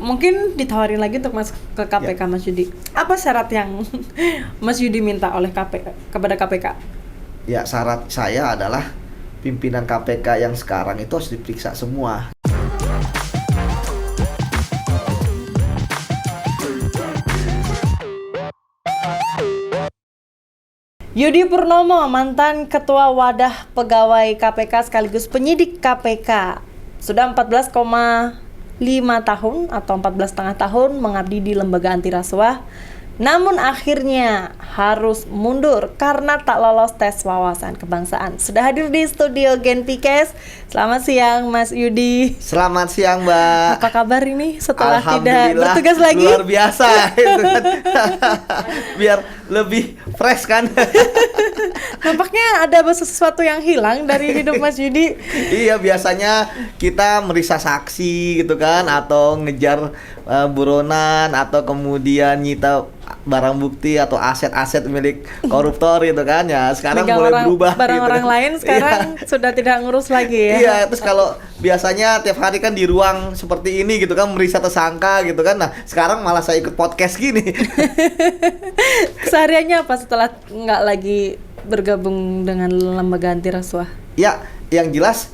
mungkin ditawarin lagi untuk masuk ke KPK Mas Yudi. Apa syarat yang Mas Yudi minta oleh kepada KPK? Ya, syarat saya adalah pimpinan KPK yang sekarang itu harus diperiksa semua. Yudi Purnomo, mantan Ketua Wadah Pegawai KPK sekaligus penyidik KPK, sudah 14,5 tahun atau 14,5 tahun mengabdi di lembaga anti rasuah, namun akhirnya harus mundur karena tak lolos tes wawasan kebangsaan. Sudah hadir di studio Gen Pikes. Selamat siang Mas Yudi. Selamat siang Mbak. Apa kabar ini setelah tidak bertugas lagi? Luar biasa gitu kan. Biar lebih fresh kan. Nampaknya ada sesuatu yang hilang dari hidup Mas Yudi. Iya, biasanya kita meriksa saksi gitu kan, atau ngejar buronan, atau kemudian nyita barang bukti atau aset-aset milik koruptor gitu kan. Ya sekarang mulai berubah barang gitu orang kan. lain sekarang sudah tidak ngurus lagi ya. Iya, terus kalau biasanya tiap hari kan di ruang seperti ini gitu kan, meriksa tersangka gitu kan. Nah sekarang malah saya ikut podcast gini. Kesehariannya apa setelah nggak lagi bergabung dengan lembaga anti rasuah? Ya, yang jelas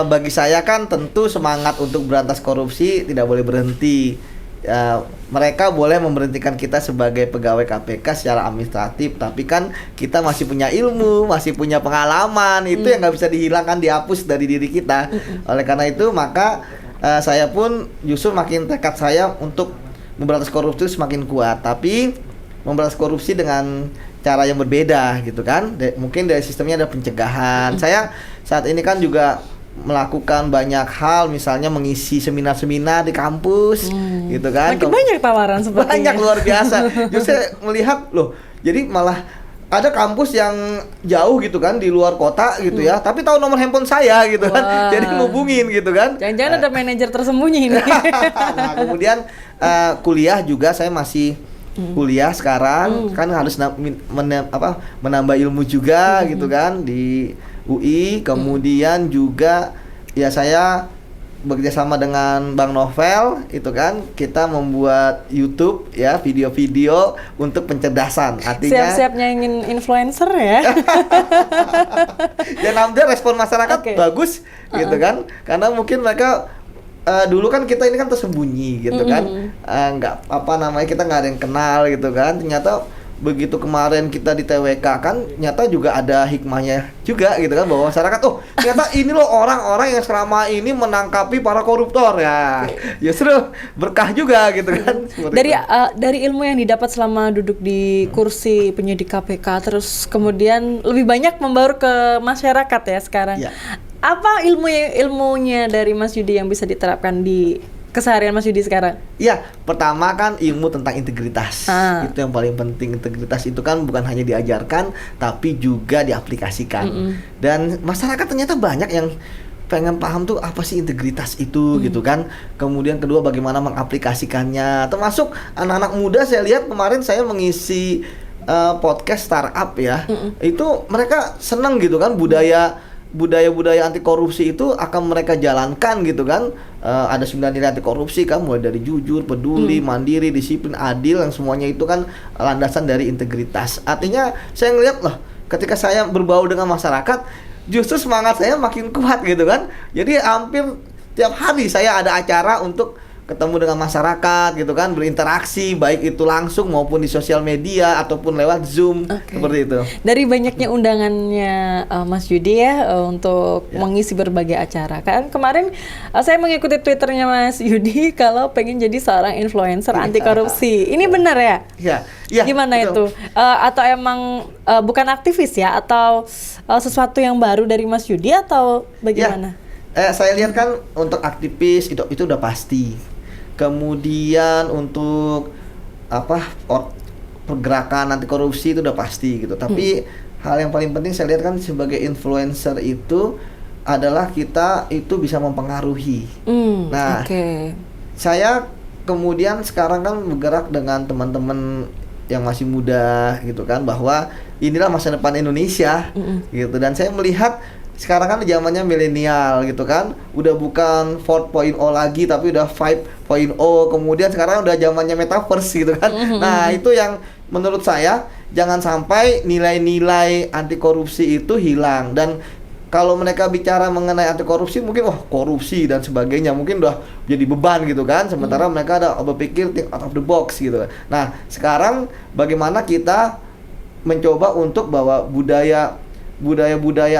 bagi saya kan tentu semangat untuk berantas korupsi tidak boleh berhenti. Mereka boleh memberhentikan kita sebagai pegawai KPK secara administratif, tapi kan kita masih punya ilmu, masih punya pengalaman, itu yang nggak bisa dihilangkan, dihapus dari diri kita. Oleh karena itu maka saya pun justru makin tekad saya untuk memberantas korupsi semakin kuat, tapi memberantas korupsi dengan cara yang berbeda gitu kan. Mungkin dari sistemnya ada pencegahan. Saya saat ini kan juga melakukan banyak hal, misalnya mengisi seminar-seminar di kampus gitu kan. Makin banyak tawaran sepertinya. Banyak, luar biasa. Justru saya melihat loh, jadi malah ada kampus yang jauh gitu kan, di luar kota gitu ya, tapi tahu nomor handphone saya gitu kan. Jadi ngubungin gitu kan. Jangan-jangan ada manajer tersembunyi ini. Nah, kemudian kuliah juga saya masih kuliah sekarang kan, harus menambah ilmu juga gitu kan di UI. Kemudian juga ya saya bekerja sama dengan Bang Novel itu kan, kita membuat YouTube ya, video-video untuk pencerdasan. Artinya siap-siap ingin influencer ya. Dan alhamdulillah respon masyarakat bagus gitu kan, karena mungkin mereka dulu kan kita ini kan tersembunyi gitu kan, nggak kita nggak ada yang kenal gitu kan. Ternyata begitu kemarin kita di TWK kan, ternyata juga ada hikmahnya juga gitu kan, bahwa masyarakat ternyata ini loh orang-orang yang selama ini menangkapi para koruptor ya. Justru berkah juga gitu kan. Dari ilmu yang didapat selama duduk di kursi penyidik KPK, terus kemudian lebih banyak membaur ke masyarakat ya sekarang. Ya. Apa ilmunya dari Mas Yudi yang bisa diterapkan di keseharian Mas Yudi sekarang? Iya, pertama kan ilmu tentang integritas. Itu yang paling penting. Integritas itu kan bukan hanya diajarkan, tapi juga diaplikasikan. Dan masyarakat ternyata banyak yang pengen paham tuh apa sih integritas itu gitu kan. Kemudian kedua, bagaimana mengaplikasikannya. Termasuk anak-anak muda, saya lihat kemarin saya mengisi podcast startup ya. Itu mereka senang gitu kan, budaya anti korupsi itu akan mereka jalankan gitu kan. Ada 9 nilai anti korupsi kan, mulai dari jujur, peduli, mandiri, disiplin, adil, yang semuanya itu kan landasan dari integritas. Artinya saya ngelihat loh, ketika saya berbaur dengan masyarakat, justru semangat saya makin kuat gitu kan. Jadi hampir tiap hari saya ada acara untuk ketemu dengan masyarakat gitu kan, berinteraksi baik itu langsung maupun di sosial media ataupun lewat Zoom, seperti itu. Dari banyaknya undangannya Mas Yudi ya untuk mengisi berbagai acara. Kan kemarin saya mengikuti Twitternya Mas Yudi kalau pengen jadi seorang influencer anti korupsi. Ini benar ya? Iya. Gimana betul. Itu? Atau emang bukan aktivis ya, atau sesuatu yang baru dari Mas Yudi atau bagaimana? Saya lihat kan untuk aktivis itu udah pasti. Kemudian untuk pergerakan anti korupsi itu udah pasti gitu. Tapi hal yang paling penting saya lihat kan sebagai influencer itu adalah kita itu bisa mempengaruhi. Saya kemudian sekarang kan bergerak dengan teman-teman yang masih muda gitu kan, bahwa inilah masa depan Indonesia gitu. Dan saya melihat sekarang kan zamannya milenial gitu kan, udah bukan 4.0 lagi tapi udah 5.0, kemudian sekarang udah zamannya metaverse gitu kan. Nah, itu yang menurut saya jangan sampai nilai-nilai anti korupsi itu hilang. Dan kalau mereka bicara mengenai anti korupsi mungkin korupsi dan sebagainya mungkin udah jadi beban gitu kan, sementara mereka ada berpikir think out of the box gitu. Nah, sekarang bagaimana kita mencoba untuk bawa budaya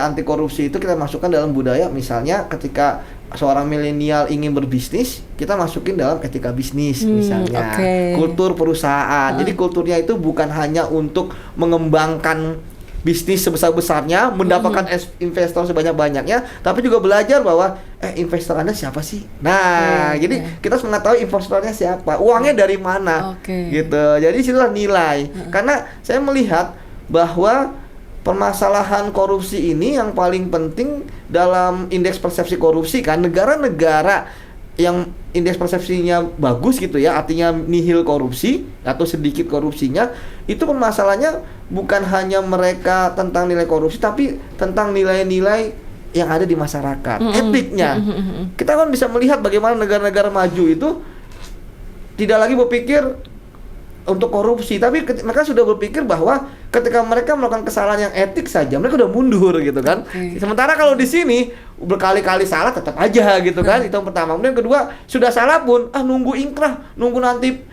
anti korupsi itu kita masukkan dalam budaya, misalnya ketika seorang milenial ingin berbisnis, kita masukin dalam etika bisnis misalnya, kultur perusahaan. Jadi kulturnya itu bukan hanya untuk mengembangkan bisnis sebesar-besarnya, mendapatkan investor sebanyak-banyaknya, tapi juga belajar bahwa investor Anda siapa sih? Nah, jadi kita harus mengetahui investornya siapa, uangnya dari mana, gitu. Jadi situlah nilai. Karena saya melihat bahwa permasalahan korupsi ini yang paling penting dalam indeks persepsi korupsi kan, negara-negara yang indeks persepsinya bagus gitu ya, artinya nihil korupsi atau sedikit korupsinya, itu permasalahannya bukan hanya mereka tentang nilai korupsi, tapi tentang nilai-nilai yang ada di masyarakat, etiknya. Kita kan bisa melihat bagaimana negara-negara maju itu tidak lagi berpikir untuk korupsi, tapi mereka sudah berpikir bahwa ketika mereka melakukan kesalahan yang etik saja mereka udah mundur gitu kan. Sementara kalau di sini berkali-kali salah tetap aja gitu kan. Itu yang pertama. Kemudian kedua, sudah salah pun nunggu ingkrah, nunggu nanti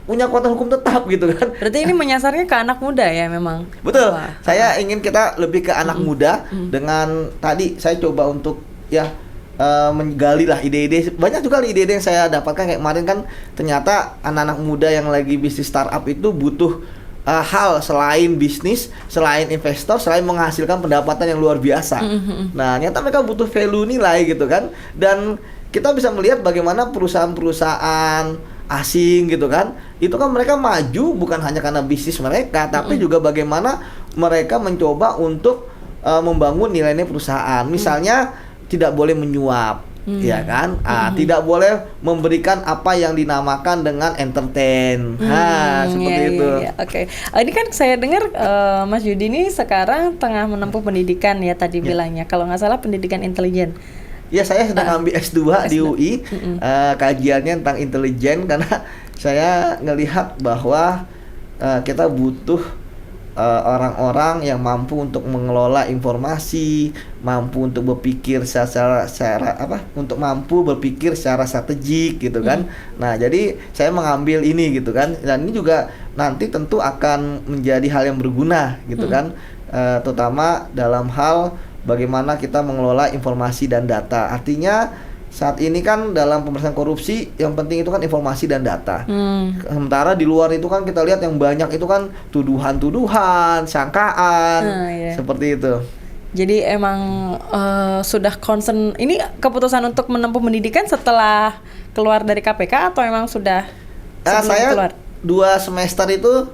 punya kekuatan hukum tetap gitu kan. Berarti ini menyasarnya ke anak muda ya memang. Betul. Saya ingin kita lebih ke anak muda dengan tadi saya coba untuk menggali lah ide-ide, banyak juga ide-ide yang saya dapatkan. Kayak kemarin kan ternyata anak-anak muda yang lagi bisnis startup itu butuh hal selain bisnis, selain investor, selain menghasilkan pendapatan yang luar biasa. Nah, ternyata mereka butuh value nilai gitu kan. Dan kita bisa melihat bagaimana perusahaan-perusahaan asing gitu kan, itu kan mereka maju bukan hanya karena bisnis mereka, tapi juga bagaimana mereka mencoba untuk membangun nilai-nilai perusahaan. Misalnya tidak boleh menyuap, ya kan? Tidak boleh memberikan apa yang dinamakan dengan entertain. Seperti itu. Oke. Ini kan saya dengar Mas Yudi ini sekarang tengah menempuh pendidikan ya tadi bilangnya. Kalau nggak salah pendidikan intelijen. Ya, saya sedang ambil S2 di UI, kajiannya tentang intelijen, karena saya ngelihat bahwa kita butuh orang-orang yang mampu untuk mengelola informasi, mampu untuk berpikir mampu berpikir secara strategik gitu kan. Nah, jadi saya mengambil ini gitu kan, dan ini juga nanti tentu akan menjadi hal yang berguna gitu kan, terutama dalam hal bagaimana kita mengelola informasi dan data. Artinya saat ini kan dalam pemberantasan korupsi yang penting itu kan informasi dan data. Sementara di luar itu kan kita lihat yang banyak itu kan tuduhan-tuduhan, sangkaan, seperti itu. Jadi emang sudah concern, ini keputusan untuk menempuh pendidikan setelah keluar dari KPK atau emang sudah sebelum keluar? 2 semester itu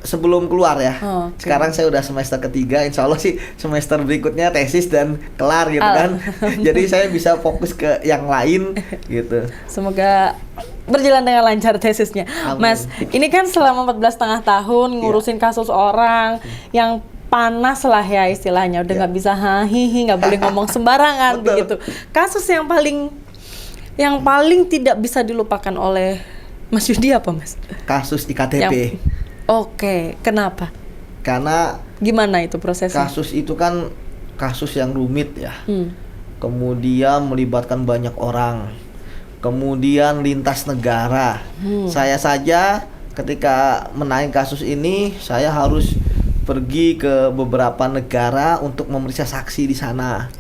sebelum keluar ya. Sekarang saya udah semester ketiga, insya Allah sih semester berikutnya tesis dan kelar gitu kan. Jadi saya bisa fokus ke yang lain gitu. Semoga berjalan dengan lancar tesisnya. Amin. Mas, ini kan selama 14,5 tahun ngurusin kasus orang yang panas lah ya istilahnya, udah nggak bisa nggak boleh ngomong sembarangan begitu. Kasus yang paling tidak bisa dilupakan oleh Mas Yudi apa, Mas? Kasus IKTP. Oke, kenapa? Karena gimana itu prosesnya? Kasus itu kan kasus yang rumit ya. Kemudian melibatkan banyak orang. Kemudian lintas negara. Saya saja ketika menangani kasus ini, saya harus pergi ke beberapa negara untuk memeriksa saksi di sana.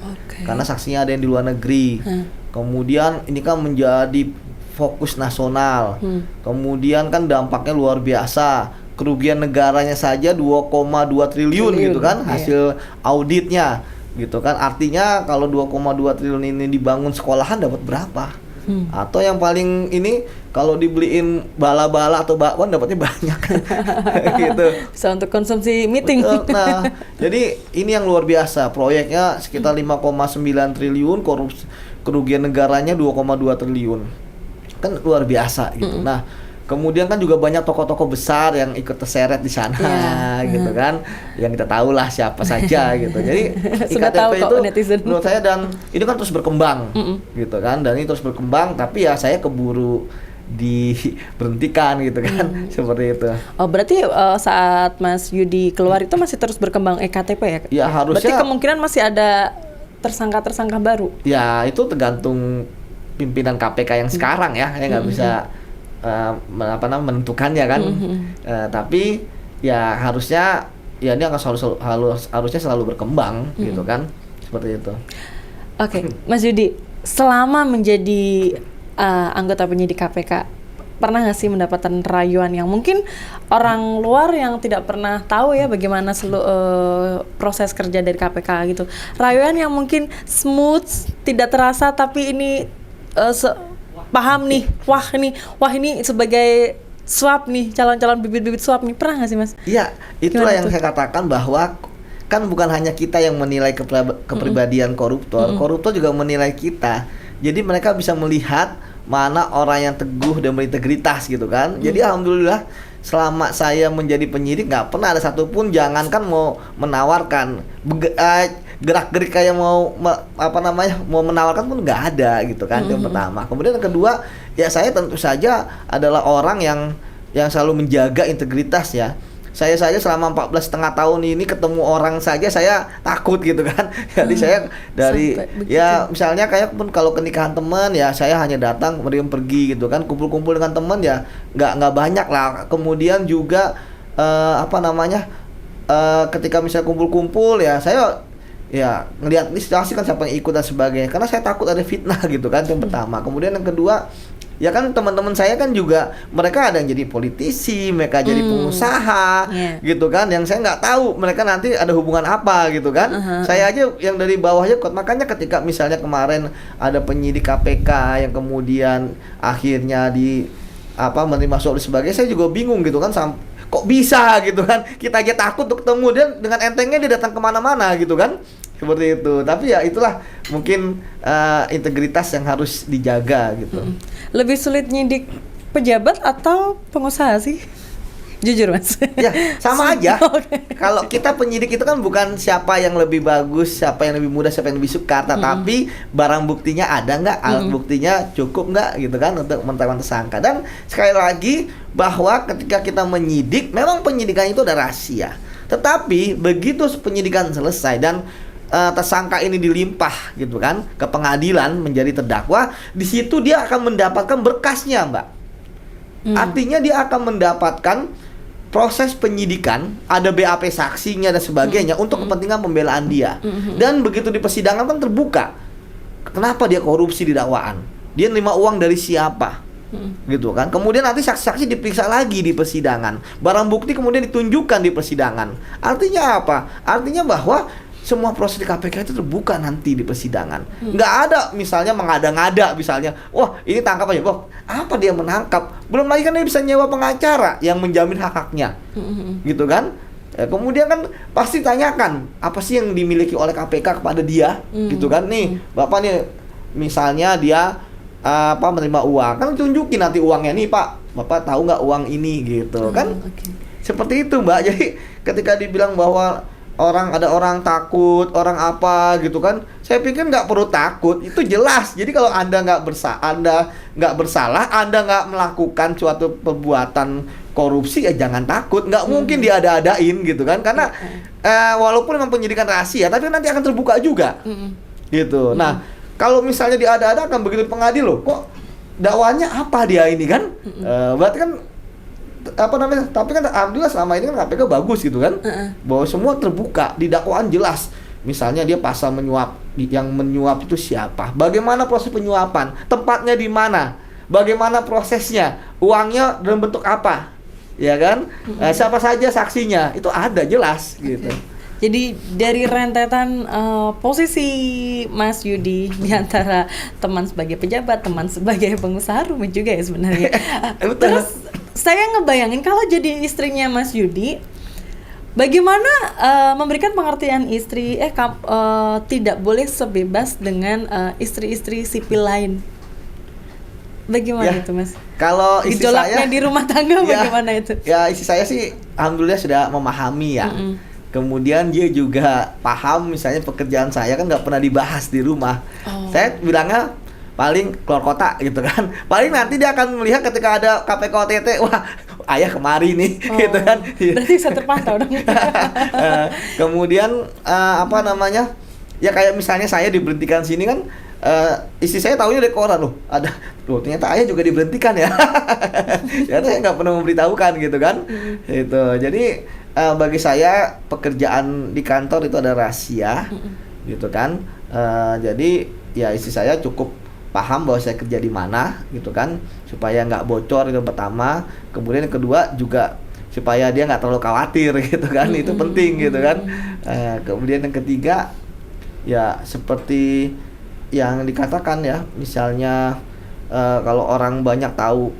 Karena saksinya ada yang di luar negeri. Kemudian ini kan menjadi fokus nasional. Kemudian kan dampaknya luar biasa. Kerugian negaranya saja 2,2 triliun gitu kan, hasil auditnya gitu kan. Artinya kalau 2,2 triliun ini dibangun sekolahan dapat berapa? Atau yang paling ini kalau dibeliin bala-bala atau bakwan dapatnya banyak gitu. Bisa untuk konsumsi meeting. Nah, jadi ini yang luar biasa. Proyeknya sekitar 5,9 triliun, kerugian negaranya 2,2 triliun. Kan luar biasa gitu. Nah, Kemudian kan juga banyak tokoh-tokoh besar yang ikut terseret di sana, gitu kan, yang kita tahu lah siapa saja gitu. Jadi Sudah tahu IKTP kok itu netizen. menurut saya, dan ini kan terus berkembang, gitu kan, dan ini terus berkembang, tapi ya saya keburu diberhentikan gitu kan, seperti itu. Oh, berarti saat Mas Yudi keluar itu masih terus berkembang EKTP ya? Ya harusnya. Berarti kemungkinan masih ada tersangka-tersangka baru? Ya itu tergantung pimpinan KPK yang sekarang ya, saya nggak bisa menentukannya kan. Tapi ya harusnya ya ini akan harusnya selalu berkembang gitu kan, seperti itu. Oke, Mas Yudi, selama menjadi anggota penyidik KPK, pernah nggak sih mendapatkan rayuan yang mungkin orang luar yang tidak pernah tahu ya bagaimana proses kerja dari KPK gitu, rayuan yang mungkin smooth, tidak terasa, tapi ini paham nih, wah ini sebagai suap nih, calon-calon bibit-bibit suap nih, pernah nggak sih Mas? Iya, itulah yang saya katakan bahwa kan bukan hanya kita yang menilai kepribadian koruptor, koruptor juga menilai kita. Jadi mereka bisa melihat mana orang yang teguh dan berintegritas gitu kan. Jadi alhamdulillah selama saya menjadi penyidik nggak pernah ada satupun, jangankan mau menawarkan gerak-gerik kayak mau menawarkan pun nggak ada gitu kan. Yang pertama. Kemudian yang kedua, ya saya tentu saja adalah orang yang selalu menjaga integritas ya. Saya saja selama 14,5 tahun ini ketemu orang saja saya takut gitu kan. Jadi saya dari ya misalnya kayak pun kalau ke nikahan teman ya saya hanya datang kemudian pergi gitu kan. Kumpul-kumpul dengan teman ya nggak banyak lah. Kemudian juga ketika misalnya kumpul-kumpul ya saya ya ngelihat ini situasi kan siapa yang ikut dan sebagainya, karena saya takut ada fitnah gitu kan. Yang pertama. Kemudian yang kedua, ya kan teman-teman saya kan juga mereka ada yang jadi politisi, mereka jadi pengusaha, gitu kan. Yang saya nggak tahu mereka nanti ada hubungan apa gitu kan. Saya aja yang dari bawahnya kok. Makanya ketika misalnya kemarin ada penyidik KPK yang kemudian akhirnya menerima suap dan sebagainya, saya juga bingung gitu kan. Kok bisa gitu kan? Kita aja takut untuk ketemu, dia dengan entengnya dia datang kemana-mana gitu kan. Seperti itu. Tapi ya itulah mungkin integritas yang harus dijaga gitu. Lebih sulit nyidik pejabat atau pengusaha sih? Jujur Mas. Ya sama aja. Kalau kita penyidik itu kan bukan siapa yang lebih bagus, siapa yang lebih mudah, siapa yang lebih sukar, tapi barang buktinya ada nggak, alat buktinya cukup nggak gitu kan untuk menetapkan tersangka. Dan sekali lagi bahwa ketika kita menyidik, memang penyidikan itu ada rahasia. Tetapi begitu penyidikan selesai dan tersangka ini dilimpah gitu kan ke pengadilan menjadi terdakwa, di situ dia akan mendapatkan berkasnya, Mbak. Artinya dia akan mendapatkan proses penyidikan, ada BAP saksinya dan sebagainya untuk kepentingan pembelaan dia. Dan begitu di persidangan kan terbuka. Kenapa dia korupsi di dakwaan? Dia nerima uang dari siapa? Gitu kan. Kemudian nanti saksi-saksi diperiksa lagi di persidangan. Barang bukti kemudian ditunjukkan di persidangan. Artinya apa? Artinya bahwa semua proses di KPK itu terbuka nanti di persidangan. Nggak ada misalnya mengada-ngada misalnya, wah ini tangkap aja, wah apa dia menangkap? Belum lagi kan dia bisa nyewa pengacara yang menjamin hak-haknya, gitu kan? Kemudian kan pasti tanyakan apa sih yang dimiliki oleh KPK kepada dia, gitu kan? Nih bapak nih misalnya dia menerima uang, kan tunjukin nanti uangnya nih Pak, bapak tahu nggak uang ini gitu kan? Seperti itu Mbak. Jadi ketika dibilang bahwa ada orang takut, orang apa gitu kan, saya pikir nggak perlu takut, itu jelas. Jadi kalau Anda nggak bersalah, Anda nggak melakukan suatu perbuatan korupsi, ya jangan takut. Nggak mungkin diada-adain gitu kan, karena walaupun memang penyidikan rahasia, tapi nanti akan terbuka juga, gitu. Nah, kalau misalnya diada-adakan begitu pengadilan, loh, kok dakwanya apa dia ini kan, berarti kan tapi kan alhamdulillah selama ini kan KPK bagus gitu kan, bahwa semua terbuka di dakwaan jelas. Misalnya dia pasal menyuap, yang menyuap itu siapa, bagaimana proses penyuapan, tempatnya di mana, bagaimana prosesnya, uangnya dalam bentuk apa, ya kan, siapa saja saksinya, itu ada jelas gitu. Jadi dari rentetan posisi Mas Yudi di antara teman sebagai pejabat, teman sebagai pengusaha, rumit juga ya sebenarnya. Terus saya ngebayangin kalau jadi istrinya Mas Yudi, bagaimana memberikan pengertian istri tidak boleh sebebas dengan istri-istri sipil lain. Bagaimana Ya, itu, Mas? kalau istri Gejolaknya saya di rumah tangga bagaimana itu? Ya, istri saya sih alhamdulillah sudah memahami ya. Kemudian dia juga paham misalnya pekerjaan saya kan nggak pernah dibahas di rumah. Saya bilangnya paling keluar kota gitu kan. Paling nanti dia akan melihat ketika ada KPK OTT, wah ayah kemari nih gitu kan. Berarti bisa terpantau dong. Kemudian apa namanya? Ya kayak misalnya saya diberhentikan sini kan, istri saya tahunya dari koran loh, loh ternyata ayah juga diberhentikan ya. Ternyata saya nggak pernah memberitahukan gitu kan. Itu jadi bagi saya pekerjaan di kantor itu ada rahasia gitu kan. Jadi ya istri saya cukup paham bahwa saya kerja di mana gitu kan, supaya nggak bocor itu pertama. Kemudian yang kedua juga supaya dia nggak terlalu khawatir gitu kan. Itu penting gitu kan. Kemudian yang ketiga ya seperti yang dikatakan ya, misalnya kalau orang banyak tahu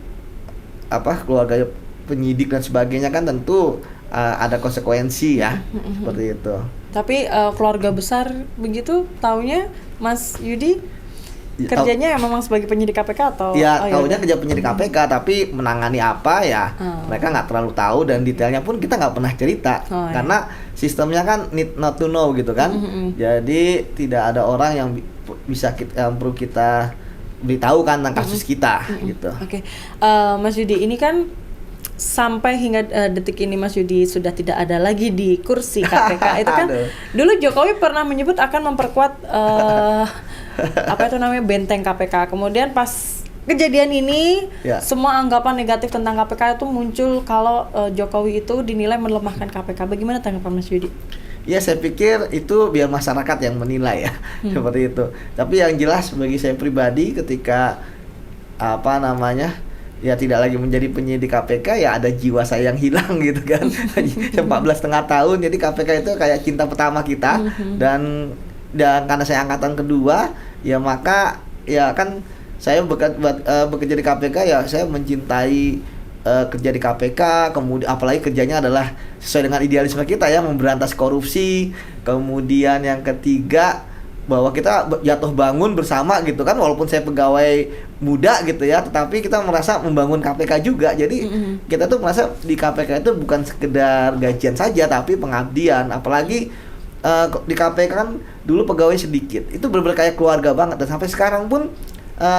keluarga penyidik dan sebagainya kan tentu ada konsekuensi ya, seperti itu. Tapi keluarga besar begitu taunya Mas Yudi kerjanya memang sebagai penyidik KPK atau? Ya, taunya kerja penyidik KPK, tapi menangani apa ya mereka nggak terlalu tahu, dan detailnya pun kita nggak pernah cerita karena sistemnya kan need not to know gitu kan. Jadi tidak ada orang yang yang perlu kita beritahu kan tentang kasus kita gitu. Oke. Mas Yudi, ini kan sampai hingga detik ini Mas Yudi sudah tidak ada lagi di kursi KPK. Itu kan dulu Jokowi pernah menyebut akan memperkuat benteng KPK. Kemudian pas kejadian ini semua anggapan negatif tentang KPK itu muncul kalau Jokowi itu dinilai melemahkan KPK. Bagaimana tanggapan Mas Yudi? Ya, saya pikir itu biar masyarakat yang menilai ya, seperti itu. Tapi yang jelas bagi saya pribadi ketika ya tidak lagi menjadi penyidik KPK, ya ada jiwa saya yang hilang gitu kan. 14,5 tahun, jadi KPK itu kayak cinta pertama kita. Dan karena saya angkatan kedua, ya maka ya kan saya bekerja di KPK, ya saya mencintai kerja di KPK. Kemudian apalagi kerjanya adalah sesuai dengan idealisme kita ya, memberantas korupsi. Kemudian yang ketiga bahwa kita jatuh bangun bersama gitu kan, walaupun saya pegawai muda gitu ya, tetapi kita merasa membangun KPK juga. Jadi kita tuh merasa di KPK itu bukan sekedar gajian saja, tapi pengabdian. Apalagi di KPK kan dulu pegawai sedikit, itu benar-benar kayak keluarga banget, dan sampai sekarang pun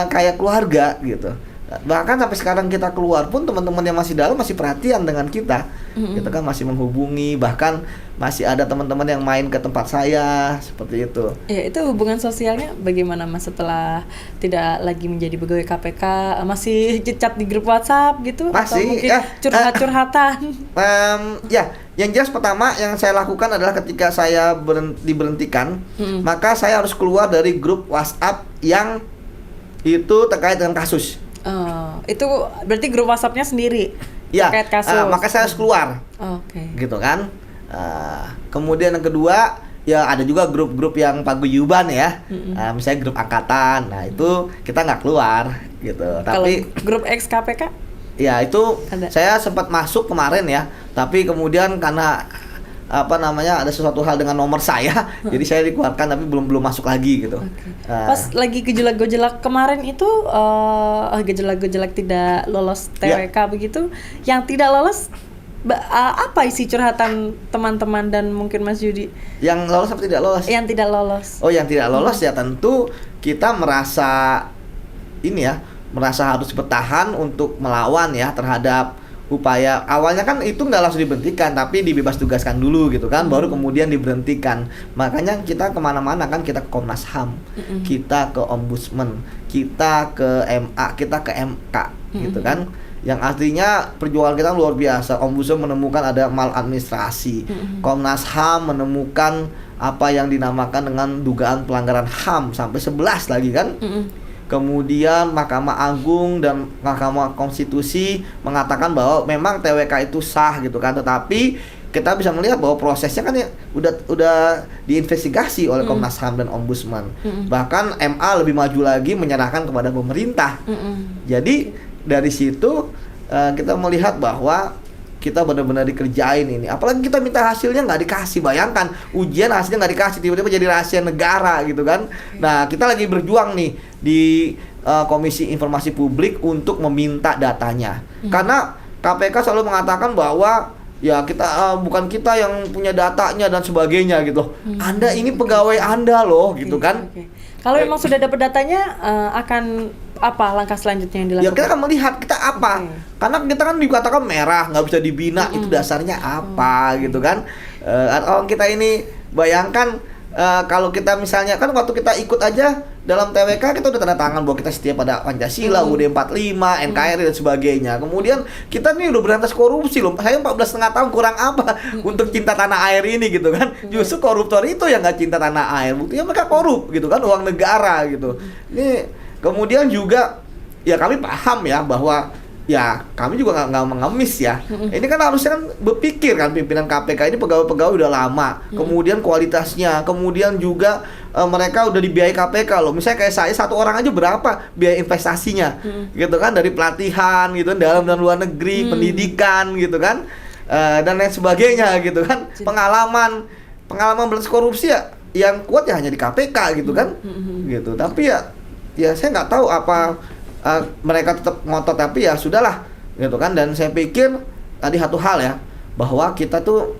kayak keluarga gitu. Bahkan sampai sekarang kita keluar pun teman-teman yang masih dalam masih perhatian dengan kita, kita kan masih menghubungi, bahkan masih ada teman-teman yang main ke tempat saya seperti itu. Ya, itu hubungan sosialnya bagaimana Mas setelah tidak lagi menjadi pegawai KPK? Masih chat di grup WhatsApp gitu? Masih, atau mungkin curhat-curhatan? Ya, yang jelas pertama yang saya lakukan adalah ketika saya diberhentikan, maka saya harus keluar dari grup WhatsApp yang itu terkait dengan kasus. Itu berarti grup WhatsApp-nya sendiri ya, terkait kasus. Maka saya harus keluar. Gitu kan. Kemudian yang kedua, ya ada juga grup-grup yang paguyuban ya. Misalnya grup angkatan. Nah, itu kita nggak keluar gitu. Kalau Tapi grup ex KPK? Ya, itu ada. Saya sempat masuk kemarin ya. Tapi kemudian karena ada sesuatu hal dengan nomor saya, jadi saya dikeluarkan, tapi belum masuk lagi gitu. Pas lagi gejolak-gejolak kemarin itu, gejolak-gejolak tidak lolos TWK begitu, yang tidak lolos apa isi curhatan teman-teman dan mungkin Mas Yudi? Yang lolos atau tidak lolos? Yang tidak lolos. Oh, yang tidak lolos ya tentu kita merasa harus bertahan untuk melawan ya terhadap upaya. Awalnya kan itu nggak langsung diberhentikan, tapi dibebas tugaskan dulu gitu kan, baru kemudian diberhentikan. Makanya kita kemana-mana kan, kita ke Komnas HAM, kita ke Ombudsman, kita ke MA, kita ke MK gitu kan. Yang artinya perjuangan kita luar biasa. Ombudsman menemukan ada maladministrasi, Komnas HAM menemukan apa yang dinamakan dengan dugaan pelanggaran HAM sampai 11 lagi kan. Kemudian Mahkamah Agung dan Mahkamah Konstitusi mengatakan bahwa memang TWK itu sah gitu kan, tetapi kita bisa melihat bahwa prosesnya kan ya udah diinvestigasi oleh Komnas HAM dan Ombudsman. Bahkan MA lebih maju lagi menyerahkan kepada pemerintah. Jadi dari situ kita melihat bahwa kita benar-benar dikerjain ini. Apalagi kita minta hasilnya nggak dikasih. Bayangkan, ujian hasilnya nggak dikasih, tiba-tiba jadi rahasia negara gitu kan. Nah, kita lagi berjuang nih di Komisi Informasi Publik untuk meminta datanya. Karena KPK selalu mengatakan bahwa ya kita bukan kita yang punya datanya dan sebagainya gitu. Anda ini pegawai Anda loh gitu kan. Kalau memang sudah dapat datanya, akan apa langkah selanjutnya yang dilakukan? Ya kita akan melihat kita apa. Karena kita kan dikatakan merah, nggak bisa dibina, itu dasarnya apa gitu kan. Orang kita ini bayangkan kalau kita misalnya kan waktu kita ikut aja dalam TWK kita udah tanda tangan bahwa kita setia pada Pancasila, UUD 45, NKRI dan sebagainya. Kemudian kita nih udah berantas korupsi loh. Saya 14,5 tahun kurang apa untuk cinta tanah air ini gitu kan. Justru koruptor itu yang nggak cinta tanah air. Buktinya mereka korup gitu kan, uang negara gitu. Ini kemudian juga ya kami paham ya bahwa ya kami juga nggak mengemis ya. Ini kan harusnya kan berpikir kan pimpinan KPK ini pegawai-pegawai udah lama. Kemudian kualitasnya, kemudian juga mereka udah dibiayai KPK loh. Misalnya kayak saya satu orang aja berapa biaya investasinya, gitu kan, dari pelatihan gitu dalam dan luar negeri, pendidikan gitu kan, dan lain sebagainya gitu kan. Pengalaman berantas korupsi ya yang kuat ya hanya di KPK gitu kan, gitu. Tapi ya saya nggak tahu apa. Mereka tetap ngotot, tapi ya sudahlah gitu kan. Dan saya pikir tadi satu hal ya, bahwa kita tuh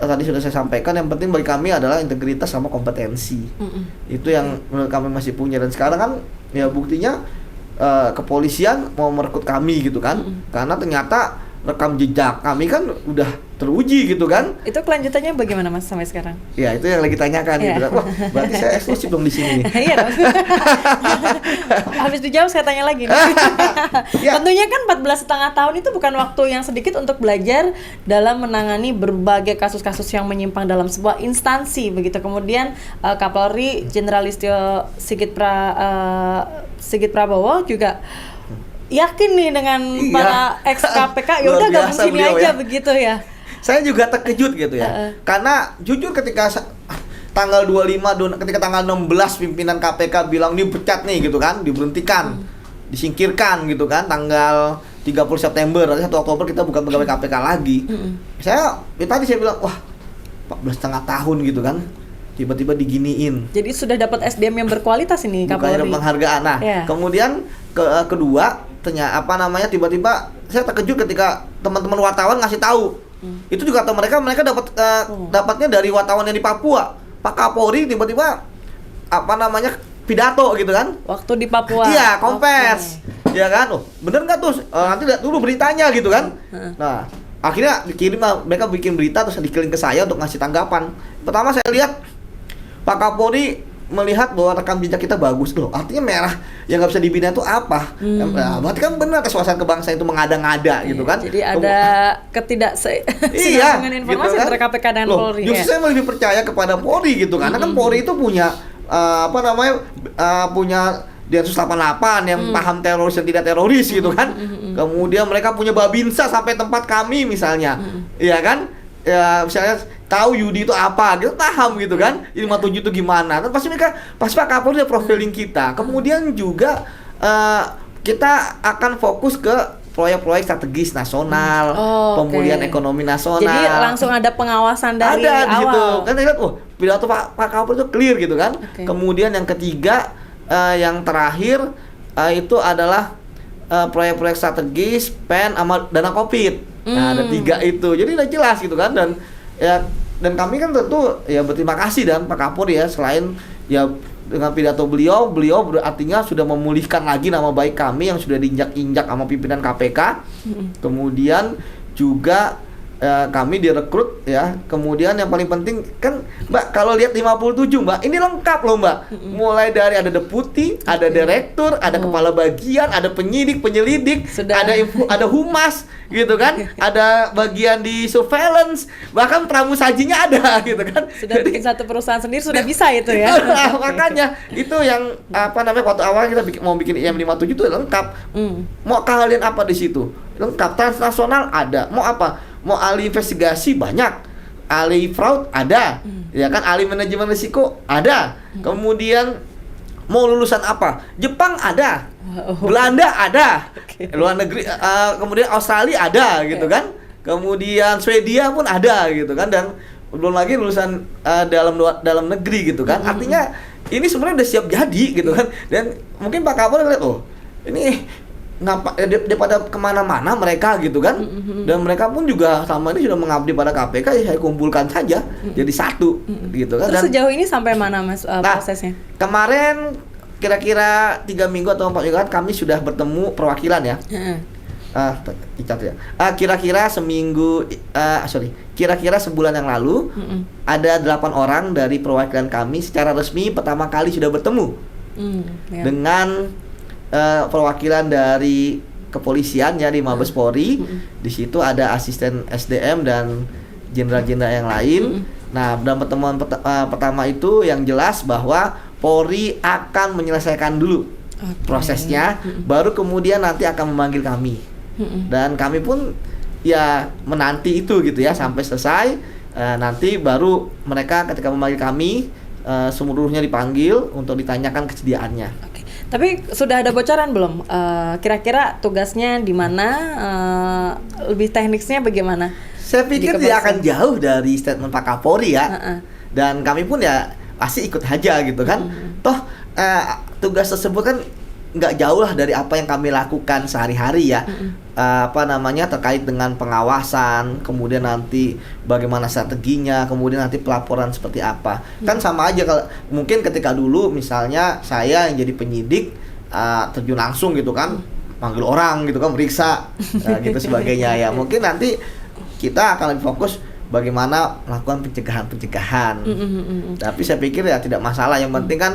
tadi sudah saya sampaikan, yang penting bagi kami adalah integritas sama kompetensi. Itu yang menurut kami masih punya. Dan sekarang kan ya buktinya kepolisian mau merekrut kami gitu kan, karena ternyata rekam jejak kami kan udah teruji gitu kan. Itu kelanjutannya bagaimana Mas sampai sekarang? Ya itu yang lagi tanyakan gitu kan. Wah, berarti saya eksklusif dong di sini. Iya dong. Habis dijawab saya tanya lagi. Tentunya kan 14,5 tahun itu bukan waktu yang sedikit untuk belajar dalam menangani berbagai kasus-kasus yang menyimpang dalam sebuah instansi begitu. Kemudian Kapolri Jenderal Listio Sigit Prabowo juga yakin nih dengan para ex KPK, ya udah gabung sini aja ya. Begitu ya. Saya juga terkejut gitu ya. Karena jujur ketika tanggal 25 ketika tanggal 16 pimpinan KPK bilang dipecat nih gitu kan, diberhentikan, disingkirkan gitu kan, tanggal 30 September, nanti 1 Oktober kita bukan pegawai KPK lagi. Tadi saya bilang, wah 14,5 tahun gitu kan, tiba-tiba diginiin. Jadi sudah dapat SDM yang berkualitas ini Kapolri. Bukan penghargaan. Nah, kemudian kedua, tiba-tiba saya terkejut ketika teman-teman wartawan ngasih tahu. Itu juga atau mereka dapatnya dari wartawan yang di Papua. Pak Kapolri tiba-tiba pidato gitu kan. Waktu di Papua. Iya, kompers. Ya kan? Oh, bener nggak tuh? Nanti lihat dulu beritanya gitu kan. Nah, akhirnya mereka bikin berita terus dikirim ke saya untuk ngasih tanggapan. Pertama saya lihat Pak Kapolri melihat bahwa rekam jejak kita bagus loh. Artinya merah yang nggak bisa dibina itu apa? Berarti kan benar tes wawasan kebangsaan itu mengada-ngada gitu kan. Jadi ada ketidaksinambungan informasi gitu kan? Antara KPK dan Polri. Justru saya lebih percaya kepada Polri gitu, karena kan Polri itu punya punya Densus 88 yang paham teroris dan tidak teroris gitu kan. Kemudian mereka punya Babinsa sampai tempat kami misalnya. Iya kan? Ya misalnya tahu Yudi itu apa, gitu paham gitu kan. 57 itu gimana. Kan pasti Pak Kapolri udah profiling kita. Kemudian juga kita akan fokus ke proyek-proyek strategis nasional, pemulihan ekonomi nasional. Jadi langsung ada pengawasan dari awal. Gitu. Kan lihat, pidato Pak Kapolri itu clear gitu kan. Kemudian yang ketiga, yang terakhir itu adalah proyek-proyek strategis, PEN sama dana Covid. Nah, ada 3 itu. Jadi udah jelas gitu kan. Dan kami kan tentu ya berterima kasih dan Pak Kapolri ya, selain ya dengan pidato beliau artinya sudah memulihkan lagi nama baik kami yang sudah diinjak-injak sama pimpinan KPK. Kemudian juga kami direkrut ya. Kemudian yang paling penting kan Mbak, kalau lihat 57 Mbak, ini lengkap loh Mbak. Mulai dari ada deputi, ada direktur, ada kepala bagian, ada penyidik, penyelidik, ada humas gitu kan. Ada bagian di surveillance, bahkan pramusajinya ada gitu kan. Sudah bikin satu perusahaan sendiri sudah bisa itu ya. Makanya itu yang waktu awal kita mau bikin IM57 itu lengkap. Mau kalian apa di situ? Lengkap. Transnasional ada. Mau apa? Mau ahli investigasi banyak, ahli fraud ada, ya kan, ahli manajemen risiko ada. Kemudian mau lulusan apa? Jepang ada, Belanda ada, luar negeri, kemudian Australia ada gitu kan, kemudian Swedia pun ada gitu kan, dan belum lagi lulusan dalam negeri gitu kan. Artinya ini sebenarnya udah siap jadi gitu kan. Dan mungkin Pak Kapolri ngeliat, oh ini daripada kemana-mana mereka gitu kan. Dan mereka pun juga selama ini sudah mengabdi pada KPK, ya saya kumpulkan saja jadi satu gitu kan. Terus Dan sejauh ini sampai mana Mas prosesnya? Kemarin kira-kira 3 minggu atau 4 minggu kan kami sudah bertemu perwakilan ya. Kira-kira kira-kira sebulan yang lalu ada 8 orang dari perwakilan kami secara resmi pertama kali sudah bertemu dengan perwakilan dari kepolisian ya di Mabes Polri. Di situ ada asisten SDM dan jenderal-jenderal yang lain. Nah, dalam pertemuan pertama itu yang jelas bahwa Polri akan menyelesaikan dulu prosesnya, baru kemudian nanti akan memanggil kami. Dan kami pun ya menanti itu gitu ya sampai selesai. Nanti baru mereka ketika memanggil kami seluruhnya dipanggil untuk ditanyakan kesediaannya. Tapi sudah ada bocoran belum? Kira-kira tugasnya di mana? Lebih teknisnya bagaimana? Saya pikir tidak akan jauh dari statement Pak Kapolri ya. Dan kami pun ya pasti ikut aja gitu kan. Toh tugas tersebut kan nggak jauh lah dari apa yang kami lakukan sehari-hari ya. Terkait dengan pengawasan, kemudian nanti bagaimana strateginya, kemudian nanti pelaporan seperti apa. Kan sama aja kalau mungkin ketika dulu misalnya saya yang jadi penyidik terjun langsung gitu kan, panggil orang gitu kan, meriksa gitu sebagainya ya. Mungkin nanti kita akan lebih fokus bagaimana melakukan pencegahan. Tapi saya pikir ya tidak masalah, yang penting kan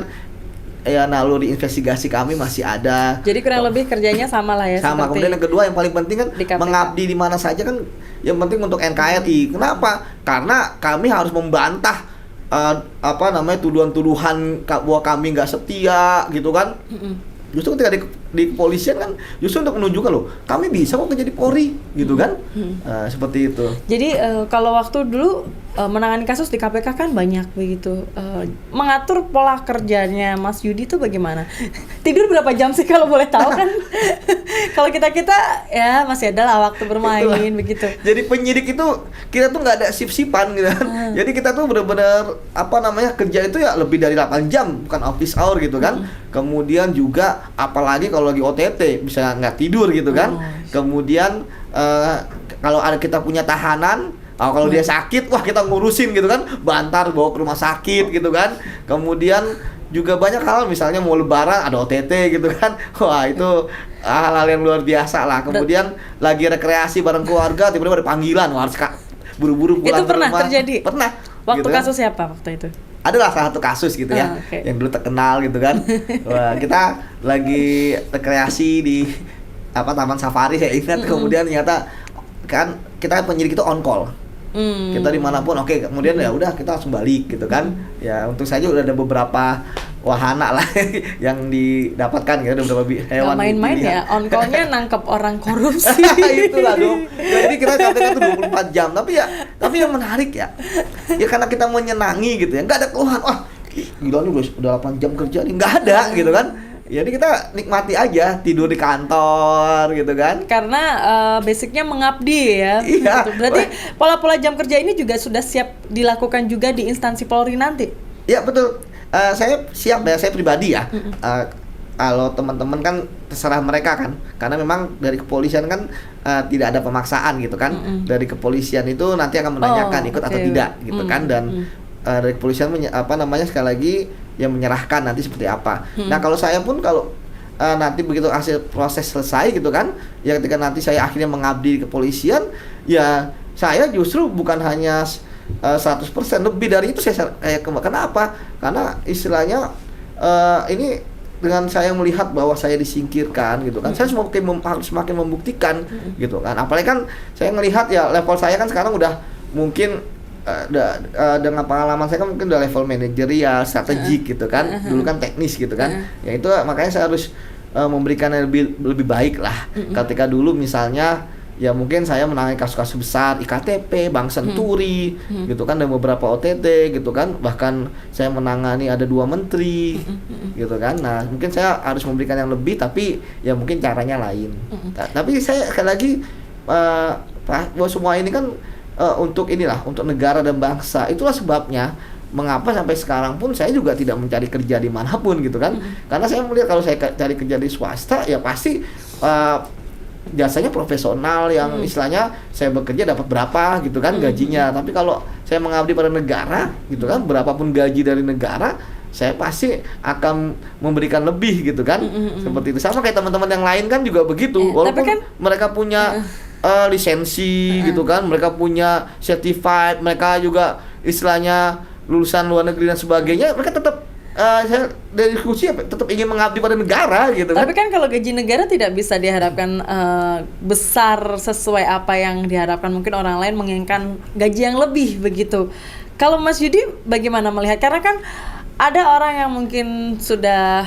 ya naluri investigasi kami masih ada. Jadi kurang lebih kerjanya sama lah ya. Sama. Kemudian yang kedua yang paling penting kan mengabdi di mana saja kan yang penting untuk NKRI. Kenapa? Karena kami harus membantah tuduhan-tuduhan bahwa kami nggak setia gitu kan. Justru ketika di kepolisian kan justru untuk menunjukkan loh kami bisa kok jadi Polri gitu kan. Seperti itu. Jadi kalau waktu dulu menangani kasus di KPK kan banyak begitu. Mengatur pola kerjanya Mas Yudi itu bagaimana? Tidur berapa jam sih kalau boleh tahu kan? Kalau kita ya masih ada lah waktu bermain. Itulah. Begitu. Jadi penyidik itu kita tuh nggak ada sip-sipan gitu kan. Jadi kita tuh benar-benar kerja itu ya lebih dari 8 jam, bukan office hour gitu kan. Kemudian juga apalagi kalau lagi OTT bisa nggak tidur gitu kan. Kemudian kalau kita punya tahanan, kalau dia sakit, wah kita ngurusin gitu kan, bantar bawa ke rumah sakit gitu kan. Kemudian juga banyak hal, misalnya mau lebaran ada OTT gitu kan. Wah itu hal-hal yang luar biasa lah. Kemudian lagi rekreasi bareng keluarga, tiba-tiba ada panggilan, wah harus buru-buru pulang ke rumah. Itu pernah terjadi? Pernah. Waktu gitu kasus kan. siapa waktu itu? Adalah salah satu kasus gitu ya, yang dulu terkenal gitu kan. Wah, kita lagi rekreasi di Taman Safari saya ingat. Kemudian ternyata kan kita penyidik itu on call. Kita dimanapun, kemudian ya udah kita langsung balik gitu kan. Ya untung saja udah ada beberapa wahana lah yang didapatkan gitu, ada beberapa hewan. Gak main-main ya, on call-nya nangkep orang korupsi. Itulah dong. Jadi kita KPK itu 24 jam, tapi yang menarik ya karena kita menyenangi gitu ya, nggak ada keluhan. Wah, gila nih udah 8 jam kerja nih, nggak ada gitu kan. Jadi kita nikmati aja, tidur di kantor gitu kan. Karena basicnya mengabdi ya. Iya. Berarti pola-pola jam kerja ini juga sudah siap dilakukan juga di instansi Polri nanti? Iya betul. Saya siap ya, saya pribadi ya. Kalau teman-teman kan terserah mereka kan. Karena memang dari kepolisian kan tidak ada pemaksaan gitu kan. Dari kepolisian itu nanti akan menanyakan ikut atau tidak gitu kan. Dan dari kepolisian sekali lagi yang menyerahkan nanti seperti apa. Nah kalau saya pun kalau nanti begitu hasil proses selesai gitu kan, ya ketika nanti saya akhirnya mengabdi di kepolisian, ya saya justru bukan hanya 100%, lebih dari itu saya kenapa? Karena istilahnya ini dengan saya melihat bahwa saya disingkirkan gitu kan, saya harus semakin membuktikan gitu kan. Apalagi kan saya melihat ya level saya kan sekarang udah mungkin dengan pengalaman saya kan mungkin udah level manajerial, strategik gitu kan. Dulu kan teknis gitu kan. Ya itu makanya saya harus memberikan yang lebih baik lah. Ketika dulu misalnya ya mungkin saya menangani kasus-kasus besar IKTP, Bank Senturi gitu kan, dan beberapa OTT gitu kan. Bahkan saya menangani ada 2 menteri gitu kan. Nah, mungkin saya harus memberikan yang lebih, tapi ya mungkin caranya lain. Tapi saya sekali lagi bahwa semua ini kan untuk negara dan bangsa. Itulah sebabnya mengapa sampai sekarang pun saya juga tidak mencari kerja dimanapun gitu kan. Karena saya melihat kalau saya cari kerja di swasta ya pasti jasanya profesional yang istilahnya saya bekerja dapat berapa gitu kan gajinya. Tapi kalau saya mengabdi pada negara gitu kan, berapapun gaji dari negara, saya pasti akan memberikan lebih gitu kan. Seperti itu. Sama kayak teman-teman yang lain kan juga begitu. Walaupun kan, mereka punya lisensi gitu kan, mereka punya certified, mereka juga istilahnya lulusan luar negeri dan sebagainya, mereka tetap saya dari diskusi tetap ingin mengabdi pada negara gitu kan. Tapi kan kalau gaji negara tidak bisa diharapkan besar sesuai apa yang diharapkan, mungkin orang lain menginginkan gaji yang lebih begitu. Kalau Mas Yudi bagaimana melihat? Karena kan ada orang yang mungkin sudah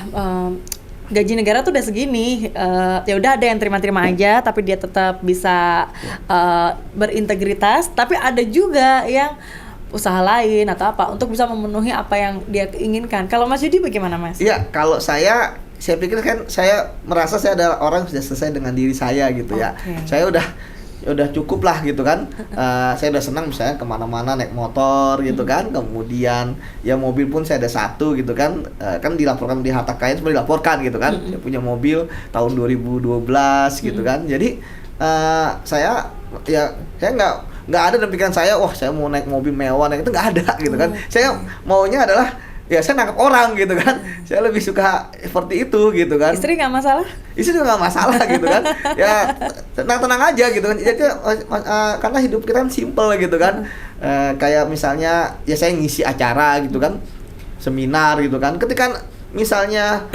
gaji negara tuh udah segini, ya udah ada yang terima-terima aja, tapi dia tetap bisa berintegritas. Tapi ada juga yang usaha lain atau apa untuk bisa memenuhi apa yang dia inginkan. Kalau Mas Yudi bagaimana, Mas? Iya, kalau saya pikir kan saya merasa saya adalah orang yang sudah selesai dengan diri saya gitu ya. Saya udah cukup lah gitu kan. Saya udah senang misalnya kemana-mana naik motor gitu kan. Kemudian ya mobil pun saya ada satu gitu kan. Kan dilaporkan di harta kekayaan, semua dilaporkan gitu kan. Saya punya mobil tahun 2012 gitu kan. Jadi saya nggak ada dalam pikiran saya, wah saya mau naik mobil mewah, itu nggak ada gitu kan. Saya maunya adalah ya saya nangkep orang gitu kan. Saya lebih suka seperti itu gitu kan. Istri nggak masalah? Istri juga nggak masalah gitu kan. Ya tenang-tenang aja gitu kan. Jadi karena hidup kita kan simple gitu kan. Kayak misalnya ya saya ngisi acara gitu kan, seminar gitu kan. Ketika misalnya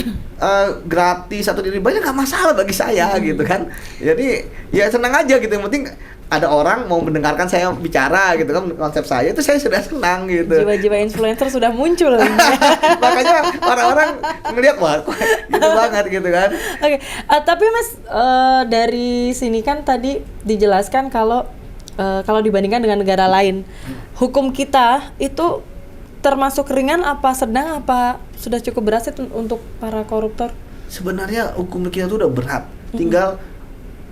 gratis atau dibayar nggak masalah bagi saya gitu kan. Jadi ya senang aja gitu. Yang penting ada orang mau mendengarkan saya bicara gitu kan, konsep saya itu saya sudah senang gitu. Jiwa-jiwa influencer sudah muncul. Makanya orang-orang ngelihat wah gitu banget gitu kan. Oke, tapi Mas dari sini kan tadi dijelaskan kalau dibandingkan dengan negara lain, hukum kita itu termasuk ringan apa sedang apa sudah cukup berat untuk para koruptor? Sebenarnya hukum kita itu udah berat, tinggal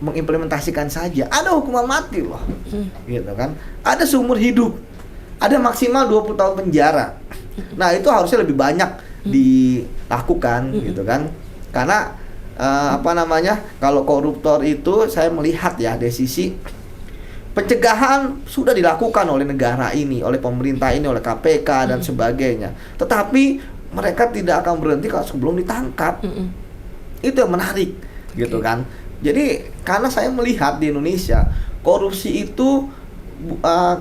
mengimplementasikan saja. Ada hukuman mati loh, gitu kan. Ada seumur hidup, ada maksimal 20 tahun penjara. Nah itu harusnya lebih banyak dilakukan, gitu kan. Karena kalau koruptor itu saya melihat ya dari sisi pencegahan sudah dilakukan oleh negara ini, oleh pemerintah ini, oleh KPK dan sebagainya. Tetapi mereka tidak akan berhenti kalau sebelum ditangkap. Itu yang menarik, gitu kan. Jadi karena saya melihat di Indonesia korupsi itu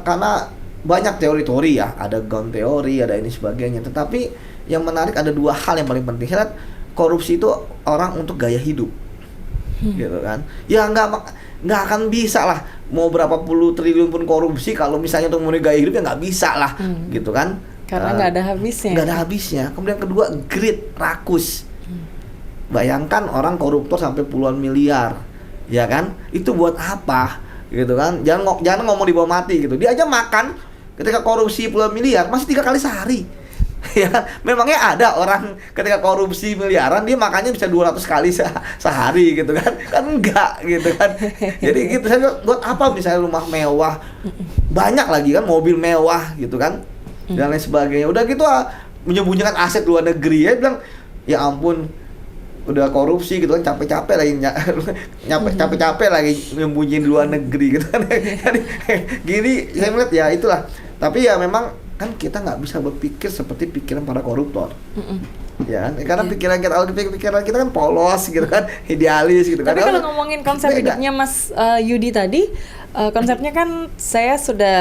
karena banyak teori-teori ya, ada gaun teori, ada ini sebagainya. Tetapi yang menarik ada dua hal yang paling penting. Saya lihat korupsi itu orang untuk gaya hidup, gitu kan. Ya nggak akan bisa lah mau berapa puluh triliun pun korupsi kalau misalnya untuk memenuhi gaya hidup ya nggak bisa lah, gitu kan. Karena nggak ada habisnya. Nggak ada habisnya. Kemudian kedua greed, rakus. Bayangkan orang koruptor sampai puluhan miliar, ya kan? Itu buat apa, gitu kan? Jangan ngomong di bawah mati gitu. Dia aja makan ketika korupsi puluhan miliar masih 3 kali sehari, ya kan? Memangnya ada orang ketika korupsi miliaran dia makannya bisa 200 kali sehari gitu kan? Kan enggak gitu kan? Jadi gitu saya buat apa misalnya rumah mewah, banyak lagi kan mobil mewah gitu kan, dan lain sebagainya. Udah gitu menyembunyikan aset luar negeri ya, bilang ya ampun. Udah korupsi gitu kan, capek-capek lagi capek-capek lagi nyembunyiin di luar negeri gitu kan. Gini saya melihat ya itulah. Tapi ya memang kan kita nggak bisa berpikir seperti pikiran para koruptor. Ya kan? Karena pikiran kita kan polos gitu kan, idealis gitu kan. Tapi kalau ngomongin konsep hidupnya Mas Yudi tadi, konsepnya kan saya sudah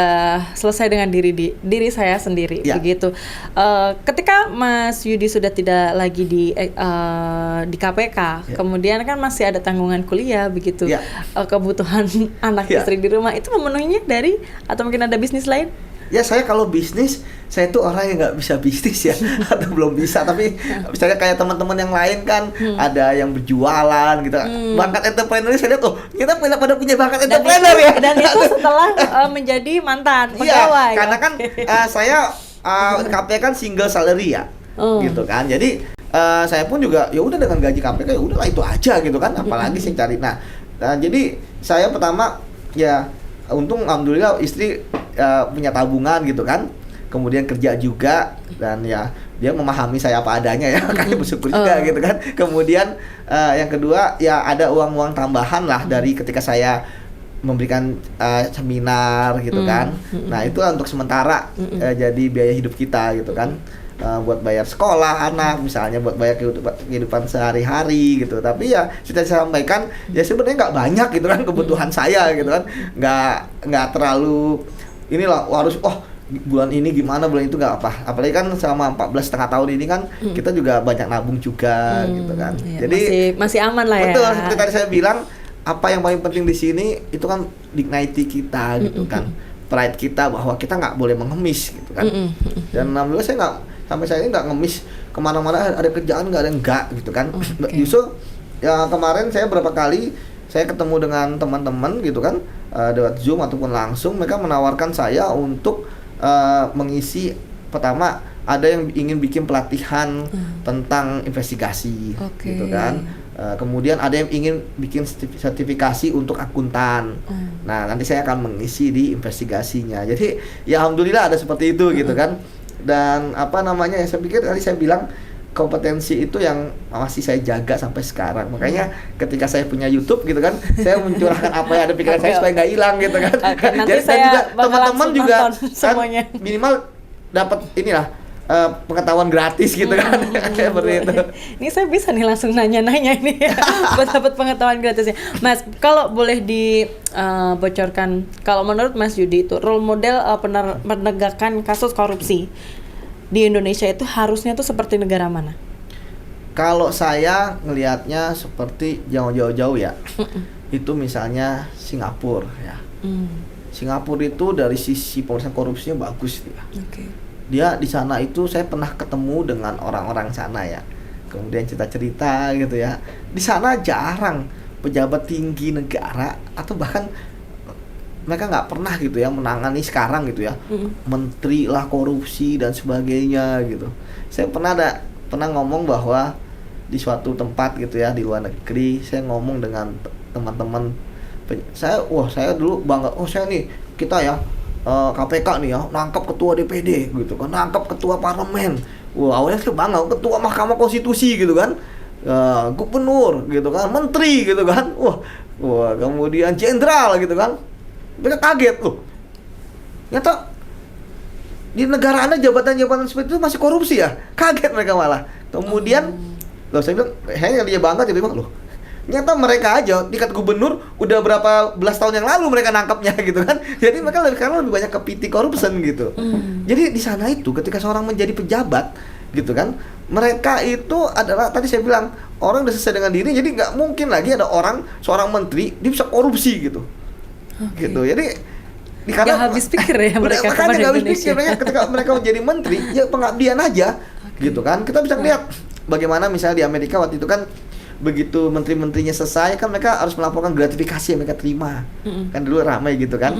selesai dengan diri saya sendiri, begitu. Ketika Mas Yudi sudah tidak lagi di KPK, kemudian kan masih ada tanggungan kuliah begitu, kebutuhan anak istri di rumah, itu memenuhinya dari atau mungkin ada bisnis lain? Ya saya kalau bisnis, saya tuh orang yang nggak bisa bisnis ya, atau belum bisa. Tapi misalnya kayak teman-teman yang lain kan, ada yang berjualan gitu, bakat entrepreneur saya lihat kita pada punya bakat entrepreneur ya. Dan itu setelah menjadi mantan pegawai. Karena kan saya KPK kan single salary ya, gitu kan. Jadi saya pun juga ya udah dengan gaji KPK ya udahlah itu aja gitu kan. Apalagi saya cari. Nah jadi saya pertama ya untung alhamdulillah istri punya tabungan gitu kan. kemudian kerja juga, dan ya dia memahami saya apa adanya ya, makanya bersyukur juga gitu kan. Kemudian yang kedua ya ada uang-uang tambahan lah dari ketika saya memberikan seminar gitu kan. Nah itu untuk sementara jadi biaya hidup kita gitu kan. Buat bayar sekolah anak misalnya, buat bayar kehidupan sehari-hari gitu. Tapi ya sudah saya sampaikan ya sebenarnya nggak banyak gitu kan kebutuhan saya gitu kan, nggak terlalu inilah harus bulan ini gimana, bulan itu nggak apa. Apalagi kan selama 14,5 tahun ini kan kita juga banyak nabung juga gitu kan. Iya, jadi masih aman lah betul, ya. Betul, seperti tadi saya bilang, apa yang paling penting di sini itu kan dignity kita gitu kan, pride kita bahwa kita nggak boleh mengemis gitu kan. Dan alhamdulillah saya sampai saya ini nggak ngemis kemana-mana, ada kerjaan nggak ada enggak gitu kan. Justru ya kemarin saya berapa kali saya ketemu dengan teman-teman gitu kan, lewat Zoom ataupun langsung, mereka menawarkan saya untuk mengisi, pertama ada yang ingin bikin pelatihan tentang investigasi gitu kan. Kemudian ada yang ingin bikin sertifikasi untuk akuntan. Nah nanti saya akan mengisi di investigasinya. Jadi ya alhamdulillah ada seperti itu gitu kan. Dan apa namanya ya, saya pikir tadi saya bilang kompetensi itu yang masih saya jaga sampai sekarang. Makanya ketika saya punya YouTube gitu kan, saya mencurahkan apa yang ada pikiran saya supaya nggak hilang gitu kan. Nanti Jadi saya juga teman-teman juga kan minimal dapat inilah pengetahuan gratis gitu kan. Kayak seperti itu. Ini saya bisa nih langsung nanya-nanya ini ya, buat dapat pengetahuan gratisnya. Mas, kalau boleh dibocorkan, kalau menurut Mas Yudi itu role model penegakan kasus korupsi di Indonesia itu harusnya tuh seperti negara mana? Kalau saya ngelihatnya seperti jauh-jauh ya, itu misalnya Singapura ya. Singapura itu dari sisi pemerintahan korupsinya bagus dia. Dia di sana itu saya pernah ketemu dengan orang-orang sana ya. Kemudian cerita-cerita gitu ya. Di sana jarang pejabat tinggi negara atau bahkan mereka nggak pernah gitu ya menangani sekarang gitu ya. Menteri lah korupsi dan sebagainya gitu. Saya pernah ngomong bahwa di suatu tempat gitu ya di luar negeri, saya ngomong dengan teman-teman saya dulu bangga, saya nih kita ya KPK nih ya, nangkap ketua DPD gitu kan, nangkap ketua parlemen. Awalnya saya bangga, ketua Mahkamah Konstitusi gitu kan, gubernur gitu kan, menteri gitu kan, kemudian jenderal gitu kan. Mereka kaget loh. Ternyata di negara Anda jabatan-jabatan seperti itu masih korupsi ya? Kaget mereka malah. Kemudian saya bilang, saya dia bangga jadi loh. Ternyata mereka aja tingkat gubernur udah berapa belas tahun yang lalu mereka nangkapnya gitu kan. Jadi mereka lebih banyak ke PT corruption gitu. Jadi di sana itu ketika seorang menjadi pejabat gitu kan, mereka itu adalah tadi saya bilang orang udah selesai dengan diri, jadi nggak mungkin lagi ada seorang menteri dia bisa korupsi gitu. Gitu. Jadi nggak habis pikir ya mereka kepada nggak habis Indonesia. pikir ketika mereka menjadi menteri ya pengabdian aja gitu kan. Kita bisa lihat bagaimana misalnya di Amerika waktu itu kan, begitu menteri-menterinya selesai kan mereka harus melaporkan gratifikasi yang mereka terima. Kan dulu ramai gitu kan.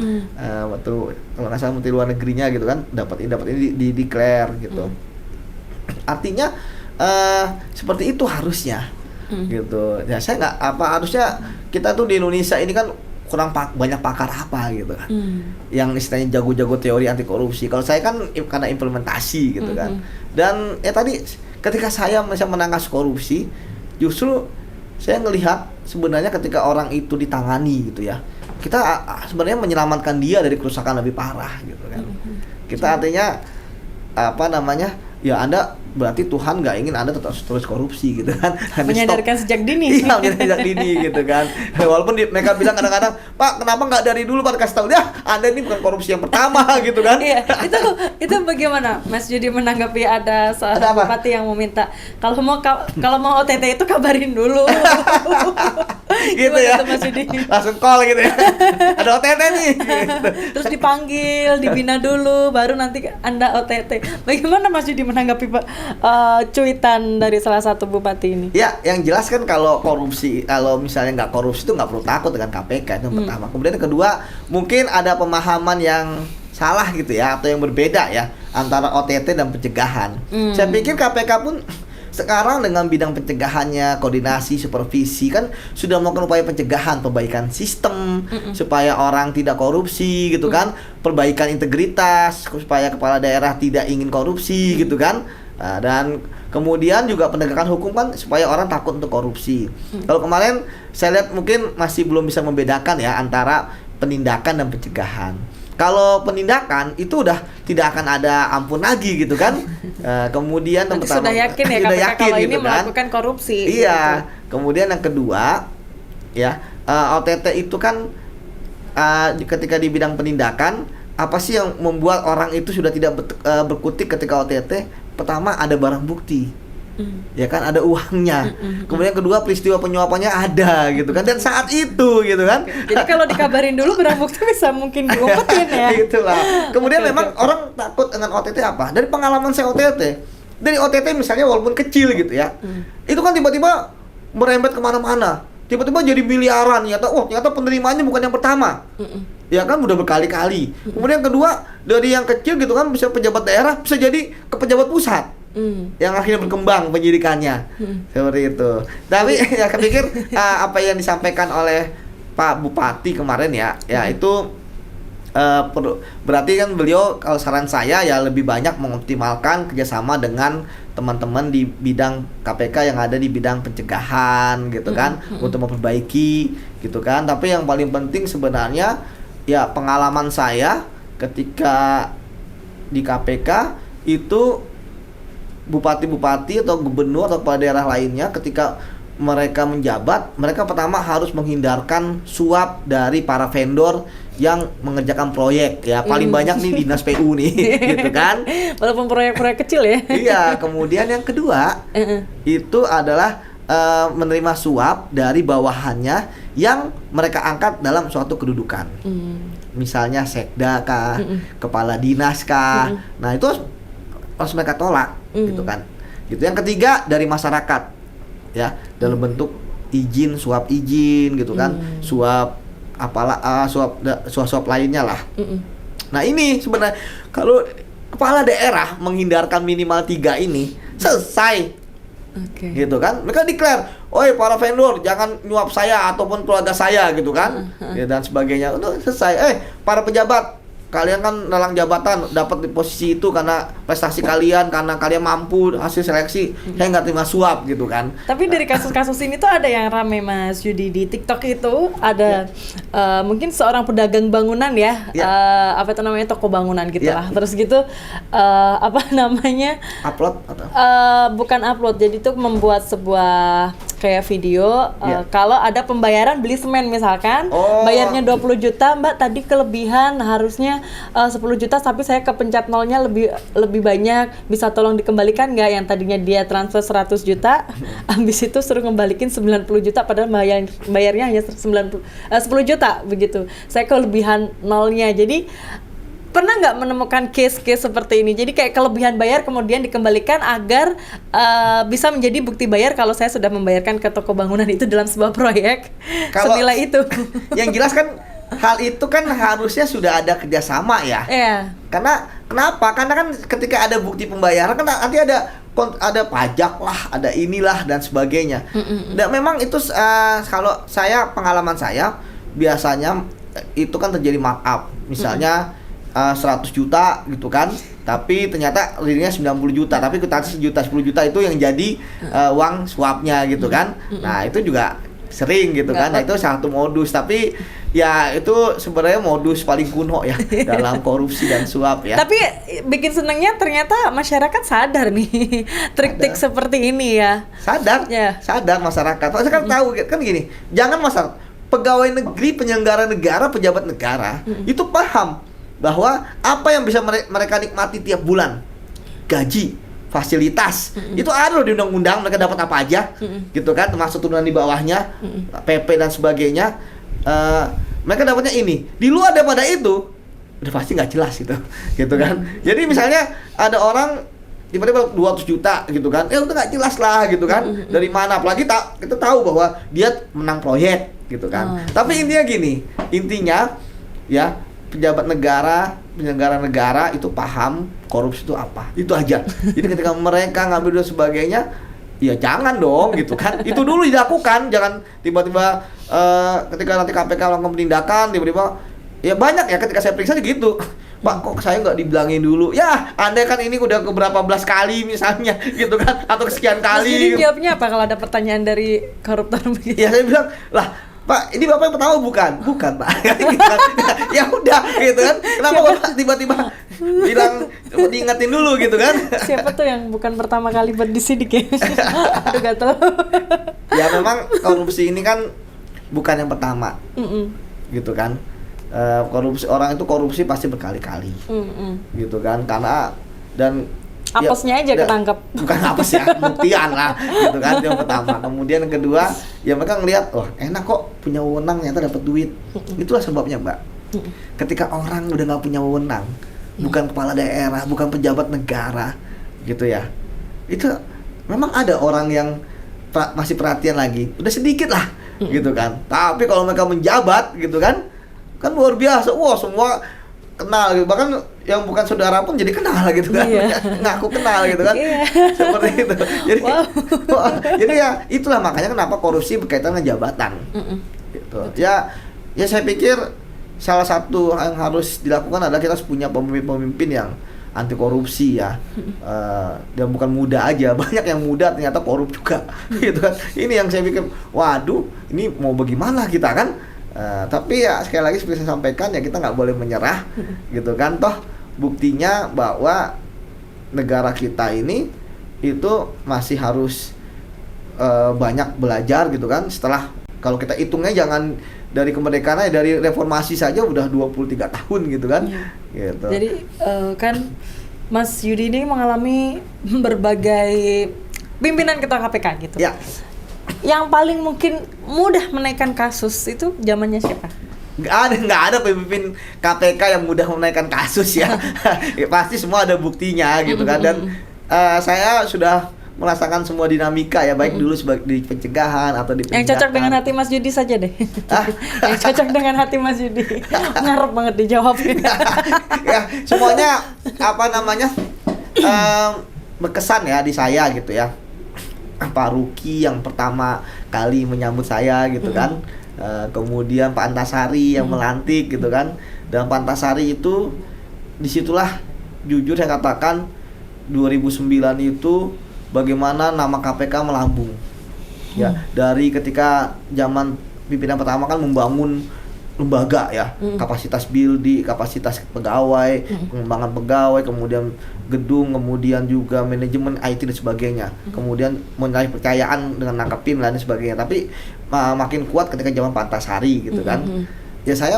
Waktu kalau nggak salah menteri luar negerinya gitu kan dapat ini di declare gitu. Artinya seperti itu harusnya gitu. Ya saya nggak harusnya kita tuh di Indonesia ini kan kurang banyak pakar apa gitu kan. Yang istilahnya jago-jago teori anti korupsi. Kalau saya kan karena implementasi gitu kan. Dan tadi ketika saya menangkap korupsi, justru saya ngelihat sebenarnya ketika orang itu ditangani gitu ya, kita sebenarnya menyelamatkan dia dari kerusakan lebih parah gitu kan. Kita artinya ya Anda berarti Tuhan nggak ingin Anda terus korupsi gitu kan. Menyadarkan sejak dini. Iya, sejak dini gitu kan. Walaupun mereka bilang kadang-kadang, Pak kenapa nggak dari dulu Pak kasih tahu ya Anda ini bukan korupsi yang pertama gitu kan. Iya, itu bagaimana Mas Yudi menanggapi ada seorang bupati yang meminta kalau mau OTT itu kabarin dulu. Gitu ya. Mas Yudi? Langsung call gitu ya. Ada OTT nih. Gitu. Terus dipanggil, dibina dulu, baru nanti Anda OTT. Bagaimana Mas Yudi menanggapi cuitan dari salah satu bupati ini? Ya, yang jelas kan kalau misalnya nggak korupsi itu nggak perlu takut dengan KPK, itu yang pertama. Kemudian yang kedua, mungkin ada pemahaman yang salah gitu ya, atau yang berbeda ya antara OTT dan pencegahan. Saya pikir KPK pun Sekarang dengan bidang pencegahannya, koordinasi, supervisi kan sudah melakukan upaya pencegahan, perbaikan sistem supaya orang tidak korupsi gitu kan, perbaikan integritas supaya kepala daerah tidak ingin korupsi gitu kan. Dan kemudian juga penegakan hukum kan supaya orang takut untuk korupsi. Kalau kemarin saya lihat mungkin masih belum bisa membedakan ya antara penindakan dan pencegahan. Kalau penindakan itu udah tidak akan ada ampun lagi gitu kan. Kemudian nanti sudah yakin ya KPK kalau ini gitu melakukan korupsi. Iya. Gitu. Kemudian yang kedua ya, OTT itu kan ketika di bidang penindakan, apa sih yang membuat orang itu sudah tidak berkutik ketika OTT? Pertama ada barang bukti, ya kan, ada uangnya. Kemudian kedua peristiwa penyuapannya ada gitu kan, dan saat itu gitu kan. Jadi kalau dikabarin dulu barang bukti bisa mungkin diumpetin ya. Itulah. Kemudian memang orang takut dengan OTT apa? Dari pengalaman saya OTT, dari OTT misalnya walaupun kecil gitu ya, itu kan tiba-tiba merembet kemana-mana. Tiba-tiba jadi miliaran, ternyata penerimaannya bukan yang pertama. Ya kan, udah berkali-kali. Kemudian kedua, dari yang kecil gitu kan, bisa pejabat daerah, bisa jadi ke pejabat pusat. Yang akhirnya berkembang penyidikannya. Seperti itu. Tapi ya kepikir apa yang disampaikan oleh Pak Bupati kemarin ya itu berarti kan beliau, kalau saran saya ya lebih banyak mengoptimalkan kerjasama dengan teman-teman di bidang KPK yang ada di bidang pencegahan gitu kan, untuk memperbaiki gitu kan. Tapi yang paling penting sebenarnya ya pengalaman saya ketika di KPK itu, bupati-bupati atau gubernur atau kepala daerah lainnya ketika mereka menjabat, mereka pertama harus menghindarkan suap dari para vendor yang mengerjakan proyek ya. Paling banyak nih dinas PU nih gitu kan. Walaupun proyek-proyek kecil ya. Iya, kemudian yang kedua itu adalah menerima suap dari bawahannya yang mereka angkat dalam suatu kedudukan. Misalnya sekda kah, kepala dinas kah. Nah, itu harus mereka tolak gitu kan. Gitu. Yang ketiga dari masyarakat ya, dalam bentuk izin, suap izin gitu kan. Suap apalah suap lainnya lah. Nah, ini sebenarnya kalau kepala daerah menghindarkan minimal 3 ini selesai. Gitu kan, mereka declare, oi para vendor jangan nyuap saya ataupun keluarga saya gitu kan, ya, dan sebagainya. Udah selesai. Para pejabat, kalian kan dalam jabatan dapat di posisi itu karena prestasi kalian, karena kalian mampu hasil seleksi, saya nggak terima suap gitu kan. Tapi dari kasus-kasus ini tuh ada yang rame Mas Yudi, di TikTok itu ada mungkin seorang pedagang bangunan ya, apa itu namanya, toko bangunan gitu lah. Terus gitu apa namanya, upload atau bukan upload, jadi tuh membuat sebuah kayak video kalau ada pembayaran beli semen misalkan, bayarnya 20 juta, Mbak tadi kelebihan harusnya 10 juta tapi saya kepencet nolnya lebih banyak, bisa tolong dikembalikan nggak? Yang tadinya dia transfer 100 juta habis itu suruh ngembalikin 90 juta padahal bayarnya hanya 10 juta begitu, saya kelebihan nolnya. Jadi pernah nggak menemukan case-case seperti ini? Jadi kayak kelebihan bayar kemudian dikembalikan agar bisa menjadi bukti bayar kalau saya sudah membayarkan ke toko bangunan itu dalam sebuah proyek senilai itu. Yang jelas kan hal itu kan harusnya sudah ada kerjasama ya. Karena kenapa? Karena kan ketika ada bukti pembayaran kan nanti ada pajak lah, ada inilah dan sebagainya. Dan memang itu kalau pengalaman saya biasanya itu kan terjadi markup. Misalnya 100 juta gitu kan, tapi ternyata realnya 90 juta, tapi kita 1 juta 10 juta itu yang jadi uang suapnya gitu kan. Nah, itu juga sering gitu kan. Nah, itu satu modus, tapi ya itu sebenarnya modus paling kuno ya dalam korupsi dan suap ya. Tapi bikin senangnya ternyata masyarakat sadar nih trik-trik seperti ini ya. Sadar masyarakat. Masyarakat tahu kan gini, jangan masalah pegawai negeri, penyelenggara negara, pejabat negara itu paham bahwa apa yang bisa mereka nikmati tiap bulan, gaji, fasilitas, itu ada loh di undang-undang, mereka dapat apa aja, gitu kan, termasuk turunan di bawahnya, PP dan sebagainya, mereka dapatnya ini. Di luar daripada itu, udah pasti nggak jelas gitu kan. Jadi misalnya ada orang tiba-tiba 200 juta gitu kan, udah nggak jelas lah gitu kan, dari mana, apalagi kita tahu bahwa dia menang proyek gitu kan. Tapi intinya ya, pejabat negara, penyelenggara negara itu paham korupsi itu apa. Itu aja. Jadi ketika mereka ngambil dan sebagainya, Ya jangan dong gitu kan. Itu dulu dilakukan, jangan tiba-tiba ketika nanti KPK melakukan penindakan tiba-tiba ya banyak ya ketika saya periksa gitu. Pak, kok saya nggak dibilangin dulu? Ya, Anda kan ini udah keberapa belas kali misalnya gitu kan, atau kesekian kali. Jadi jawabnya apa kalau ada pertanyaan dari koruptor begitu? Ya saya bilang, lah Pak, ini Bapak yang pertama bukan? Bukan Pak. Gitu kan. Ya udah gitu kan. Kenapa Bapak tiba-tiba bilang diingetin dulu gitu kan? Siapa tuh yang bukan pertama kali berdisidik ya? Aduh gak tahu. Ya memang korupsi ini kan bukan yang pertama. Gitu kan. Korupsi, orang itu korupsi pasti berkali-kali. Gitu kan. Karena dan apesnya aja ketangkep. Bukan apes ya, buktian lah gitu kan, yang pertama. Kemudian yang kedua, ya mereka ngelihat, oh enak kok punya wewenang ternyata dapat duit. Itulah sebabnya Mbak. Ketika orang udah nggak punya wewenang, bukan kepala daerah, bukan pejabat negara, gitu ya. Itu memang ada orang yang masih perhatian lagi, udah sedikit lah, gitu kan. Tapi kalau mereka menjabat, gitu kan luar biasa. Wah semua kenal gitu. Bahkan yang bukan saudara pun jadi kenal gitu kan. Ngaku kenal gitu kan. Seperti itu. Jadi jadi ya itulah makanya kenapa korupsi berkaitan dengan jabatan. Gitu. Ya saya pikir salah satu yang harus dilakukan adalah kita harus punya pemimpin-pemimpin yang anti korupsi ya. Dan bukan muda aja, banyak yang muda ternyata korup juga. Gitu kan. Ini yang saya pikir, waduh, ini mau bagaimana kita kan? Tapi ya sekali lagi seperti saya sampaikan ya kita nggak boleh menyerah gitu kan, toh buktinya bahwa negara kita ini itu masih harus banyak belajar gitu kan. Setelah kalau kita hitungnya jangan dari kemerdekaan, dari reformasi saja udah 23 tahun gitu kan. Gitu. Jadi kan Mas Yudi ini mengalami berbagai pimpinan ketua KPK gitu. Ya. Yang paling mungkin mudah menaikkan kasus itu zamannya siapa? Nggak ada pemimpin KPK yang mudah menaikkan kasus ya. Ya pasti semua ada buktinya gitu kan. Dan saya sudah merasakan semua dinamika ya, baik dulu sebagai di pencegahan atau di penindakan. Yang cocok dengan hati Mas Yudi saja deh. Yang cocok dengan hati Mas Yudi. Ngarep banget dijawabnya. Ya semuanya berkesan ya di saya gitu ya. Pak Ruki yang pertama kali menyambut saya gitu kan. Kemudian Pak Antasari yang melantik gitu kan. Dan Pak Antasari itu disitulah jujur saya katakan 2009 itu bagaimana nama KPK melambung. Ya, dari ketika zaman pimpinan pertama kan membangun lembaga ya, kapasitas building, kapasitas pegawai, pengembangan pegawai, kemudian gedung, kemudian juga manajemen IT dan sebagainya. Kemudian menarik percayaan dengan nangkepin dan sebagainya. Tapi makin kuat ketika zaman Pak Antasari gitu kan. Ya saya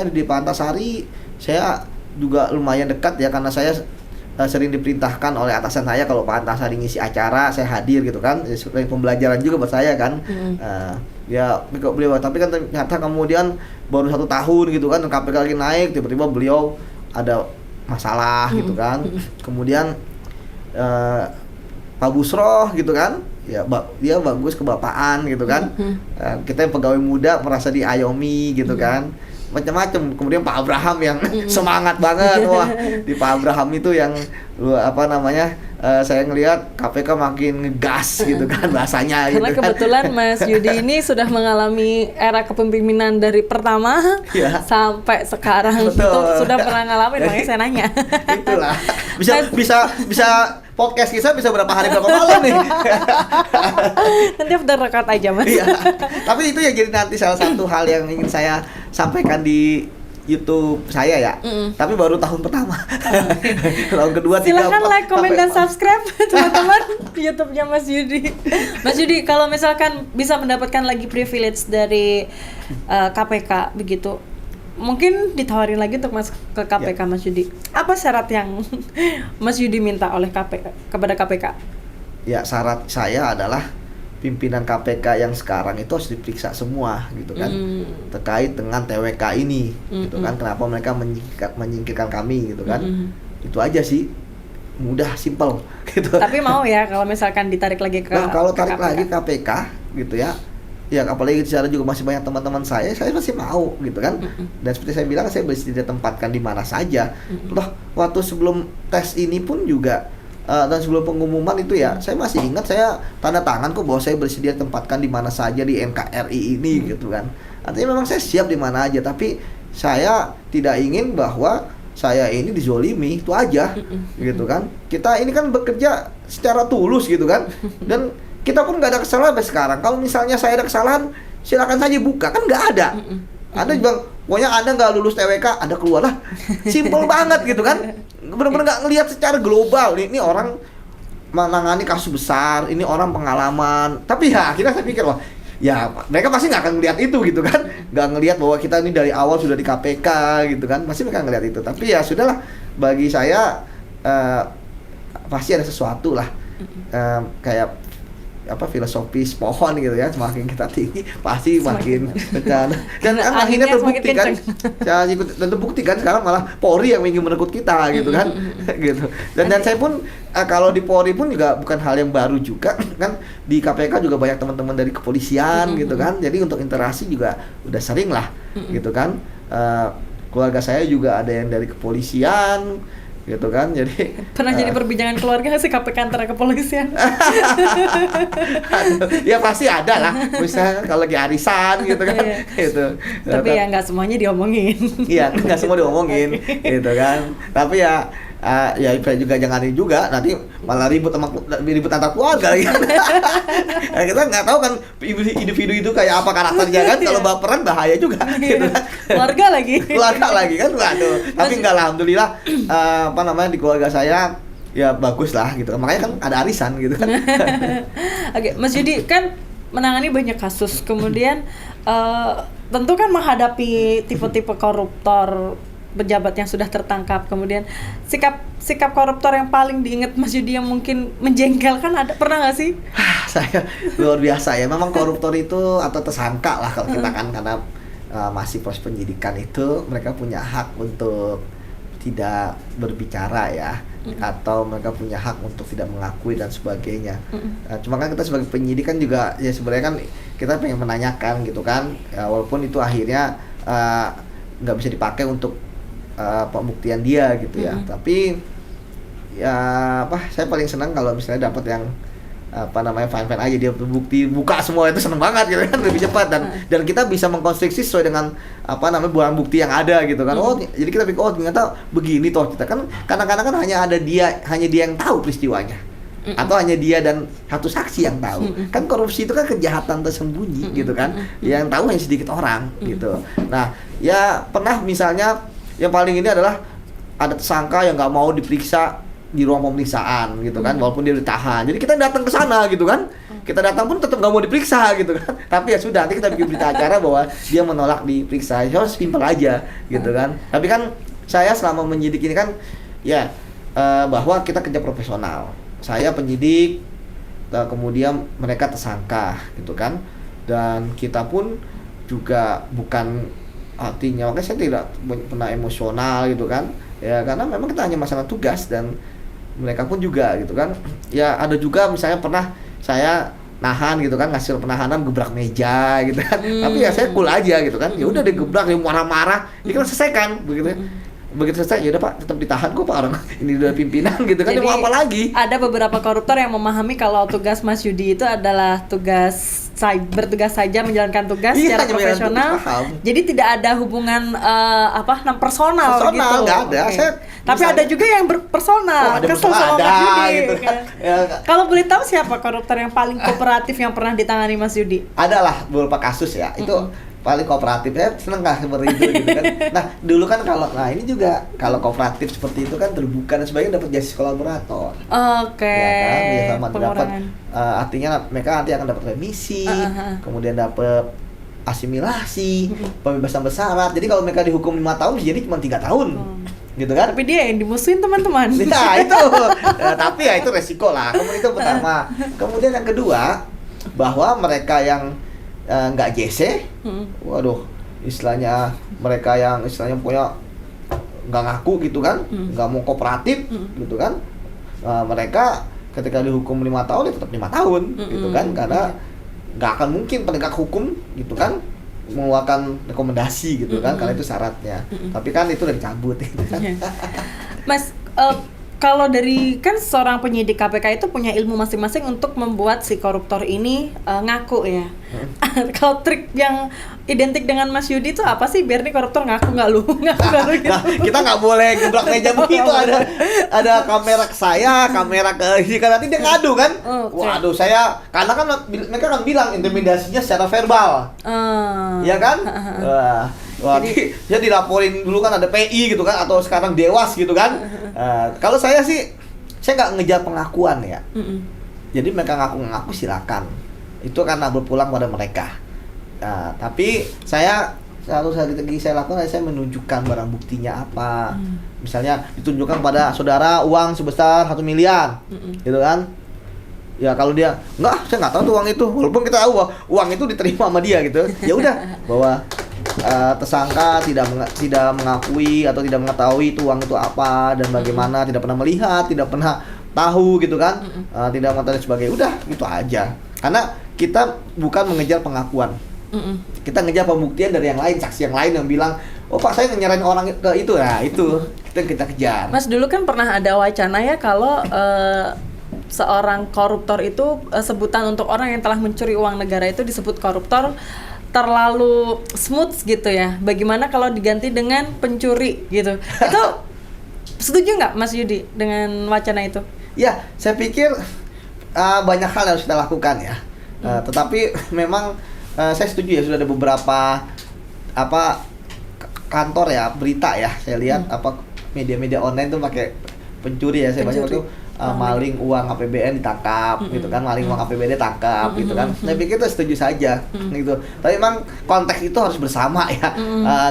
di Pak Antasari saya juga lumayan dekat ya, karena saya sering diperintahkan oleh atasan saya kalau Pak Antasari ngisi acara saya hadir gitu kan. Sering pembelajaran juga buat saya kan. Ya beliau, tapi kan ternyata kemudian baru 1 tahun gitu kan KPK lagi naik, tiba-tiba beliau ada masalah gitu kan. Kemudian Pak Busroh gitu kan, ya dia bagus kebapaan gitu kan. Kita yang pegawai muda merasa diayomi gitu kan, macam-macam. Kemudian Pak Abraham yang semangat banget. Wah, di Pak Abraham itu yang saya ngelihat KPK makin ngegas gitu kan bahasanya. Karena gitu kan. kebetulan Mas Yudi ini sudah mengalami era kepemimpinan dari pertama sampai sekarang. Betul. Itu sudah pernah ngalamin, makanya saya nanya. Itulah. Bisa podcast kita bisa berapa hari berapa malam nih. Nanti udah record aja Mas. Iya. Tapi itu ya jadi nanti salah satu hal yang ingin saya sampaikan di YouTube saya ya. Tapi baru tahun pertama. Tahun kedua, silakan like, komen, dan subscribe teman-teman YouTube-nya Mas Yudi. Mas Yudi, kalau misalkan bisa mendapatkan lagi privilege dari KPK begitu, mungkin ditawarin lagi untuk masuk ke KPK Mas Yudi. Apa syarat yang Mas Yudi minta oleh KPK kepada KPK? Ya, syarat saya adalah pimpinan KPK yang sekarang itu harus diperiksa semua gitu kan, terkait dengan TWK ini gitu kan, kenapa mereka menyingkirkan kami gitu kan. Itu aja sih, mudah, simple gitu. Tapi mau ya kalau misalkan ditarik lagi ke kalau tarik KPK. lagi KPK gitu ya apalagi di sana juga masih banyak teman-teman saya masih mau gitu kan. Dan seperti saya bilang, saya bisa ditempatkan di mana saja. Loh, waktu sebelum tes ini pun juga dan sebelum pengumuman itu ya, saya masih ingat saya tanda tangan kok bahwa saya bersedia ditempatkan di mana saja di NKRI ini gitu kan. Artinya memang saya siap di mana aja, tapi saya tidak ingin bahwa saya ini dizolimi, itu aja gitu kan. Kita ini kan bekerja secara tulus gitu kan, dan kita pun nggak ada kesalahan sampai sekarang. Kalau misalnya saya ada kesalahan, silakan saja buka, kan nggak ada. Ada bilang, pokoknya Anda nggak lulus TWK, Anda keluar lah. Simple banget gitu kan. Benar-benar nggak ngelihat secara global. Ini orang menangani kasus besar, ini orang pengalaman. Tapi ya akhirnya saya pikir, wah, ya mereka pasti nggak akan ngelihat itu gitu kan. Nggak ngelihat bahwa kita ini dari awal sudah di KPK gitu kan. Pasti mereka ngelihat itu. Tapi ya sudahlah, bagi saya pasti ada sesuatu lah. Kayak filosofis pohon gitu ya, semakin kita tinggi pasti makin bencana. Dan kan akhirnya terbukti kan, dan terbukti kan sekarang malah Polri yang ingin merekrut kita gitu kan. Gitu. Dan saya pun kalau di Polri pun juga bukan hal yang baru juga kan, di KPK juga banyak teman-teman dari kepolisian gitu kan. Jadi untuk interaksi juga udah sering lah gitu kan. Keluarga saya juga ada yang dari kepolisian gitu kan. Jadi pernah jadi perbincangan keluarga nggak sih KPK antara kepolisian? Ya pasti ada lah, misalnya kalau lagi arisan gitu kan. Gitu. Tapi ya nggak semuanya diomongin. Iya, nggak semua diomongin gitu kan. Tapi ya ya juga jangan juga nanti malah ribut antar keluarga lagi. Kita nggak tahu kan individu itu kayak apa karakternya kan. Kalau baperan bahaya juga gitu kan. Keluarga lagi kan. Waduh. Tapi enggak, alhamdulillah di keluarga saya ya bagus lah gitu. Makanya kan ada arisan gitu kan. Oke, Mas Yudi kan menangani banyak kasus, kemudian tentu kan menghadapi tipe-tipe koruptor, pejabat yang sudah tertangkap, kemudian sikap koruptor yang paling diingat Mas Yudi yang mungkin menjengkelkan, pernah nggak sih? Saya luar biasa ya, memang koruptor itu atau tersangka lah kalau kita kan, karena masih proses penyidikan itu mereka punya hak untuk tidak berbicara ya, atau mereka punya hak untuk tidak mengakui dan sebagainya. Cuma kan kita sebagai penyidik kan juga ya sebenarnya kan kita pengen menanyakan gitu kan, walaupun itu akhirnya nggak bisa dipakai untuk pembuktian dia gitu ya. Tapi ya saya paling senang kalau misalnya dapat yang fine aja, dia terbukti buka semua, itu seneng banget gitu kan, lebih cepat dan kita bisa mengkonstruksi sesuai dengan barang bukti yang ada gitu kan. Jadi kita pikir ternyata begini toh, kita kan kadang-kadang kan hanya dia yang tahu peristiwanya, atau hanya dia dan satu saksi yang tahu. Kan korupsi itu kan kejahatan tersembunyi gitu kan, yang tahu hanya sedikit orang gitu. Nah ya pernah misalnya yang paling ini adalah ada tersangka yang nggak mau diperiksa di ruang pemeriksaan gitu kan, walaupun dia ditahan. Jadi kita datang ke sana gitu kan, kita datang pun tetap nggak mau diperiksa gitu kan. Tapi ya sudah, nanti kita bikin berita acara bahwa dia menolak diperiksa. Ya simpel aja gitu kan. Tapi kan saya selama menyidik ini kan ya bahwa kita kerja profesional. Saya penyidik, kemudian mereka tersangka gitu kan, dan kita pun juga bukan, artinya makanya saya tidak pernah emosional gitu kan ya, karena memang kita hanya masalah tugas, dan mereka pun juga gitu kan ya. Ada juga misalnya pernah saya nahan gitu kan, ngasih penahanan gebrak meja gitu kan. Tapi ya saya cool aja gitu kan, ya udah digebrak, dia marah-marah, dia kan selesaikan begitu. Begitu selesai, ya udah Pak, tetap ditahan kok Pak, orang ini udah pimpinan gitu kan. Jadi, mau apa lagi? Ada beberapa koruptor yang memahami kalau tugas Mas Yudi itu adalah bertugas saja, menjalankan tugas secara profesional. Jadi tidak ada hubungan personal gitu. Nggak ada. Okay. Tapi ada juga yang berpersonal, kesel sama Mas Yudi gitu kan. Ya, kalau boleh tahu siapa koruptor yang paling kooperatif yang pernah ditangani Mas Yudi? Adalah beberapa kasus ya. Itu paling kooperatif, saya seneng lah seperti itu gitu kan. Nah dulu kan ini juga kalau kooperatif seperti itu kan terbuka dan sebagainya, dapat justice kolaborator. Oke. Ya kan, dapat artinya mereka nanti akan dapat remisi, kemudian dapat asimilasi, pembebasan bersyarat. Jadi kalau mereka dihukum 5 tahun, jadi cuma 3 tahun. Gitu kan? Tapi dia yang dimusuhin teman-teman. Nah itu, tapi ya itu resiko lah. Kemudian itu pertama. Kemudian yang kedua, bahwa mereka yang nggak JC, waduh, istilahnya mereka yang istilahnya punya nggak ngaku gitu kan, nggak mau kooperatif gitu kan, mereka ketika dihukum 5 tahun ya tetap 5 tahun gitu kan, karena nggak akan mungkin penegak hukum gitu kan mengeluarkan rekomendasi gitu kan, karena itu syaratnya. Tapi kan itu udah dicabut gitu kan. Mas, kalau dari kan seorang penyidik KPK itu punya ilmu masing-masing untuk membuat si koruptor ini ngaku ya. Kalau trik yang identik dengan Mas Yudi itu apa sih biar nih koruptor ngaku nggak lu gitu. Nah, kita nggak boleh gebrak meja begitu, ada kamera ke saya, kamera ke ini kan nanti dia ngadu kan. Waduh, saya karena kan mereka kan bilang intimidasinya secara verbal. Ya kan? Wah, jadi dia dilaporin dulu kan ada PI gitu kan, atau sekarang Dewas gitu kan. Kalau saya sih, saya nggak ngejar pengakuan ya. Jadi mereka ngaku-ngaku silakan. Itu karena berpulang pada mereka. Tapi saya strategi saya lakukan, saya menunjukkan barang buktinya apa. Misalnya ditunjukkan pada saudara uang sebesar 1 miliar, gitu kan. Ya kalau dia enggak, saya nggak tahu tuh uang itu, walaupun kita tahu bahwa uang itu diterima sama dia gitu. Ya udah, bahwa tersangka tidak mengakui atau tidak mengetahui itu uang itu apa dan bagaimana, tidak pernah melihat, tidak pernah tahu gitu kan, tidak mengetahui sebagai udah gitu aja. Karena kita bukan mengejar pengakuan, kita ngejar pembuktian dari yang lain, saksi yang lain yang bilang, oh Pak saya nyerahin orang ke itu, nah itu kita kejar. Mas dulu kan pernah ada wacana ya kalau seorang koruptor itu sebutan untuk orang yang telah mencuri uang negara itu disebut koruptor terlalu smooth gitu ya. Bagaimana kalau diganti dengan pencuri gitu? Itu setuju nggak Mas Yudi dengan wacana itu? Ya, saya pikir banyak hal yang harus kita lakukan ya. Tetapi memang saya setuju ya, sudah ada beberapa kantor ya, berita ya. Saya lihat media-media online tuh pakai pencuri ya. Saya baca itu maling uang APBN ditangkap gitu kan, maling uang APBD ditangkap gitu kan. Saya pikir itu setuju saja gitu. Tapi memang konteks itu harus bersama ya,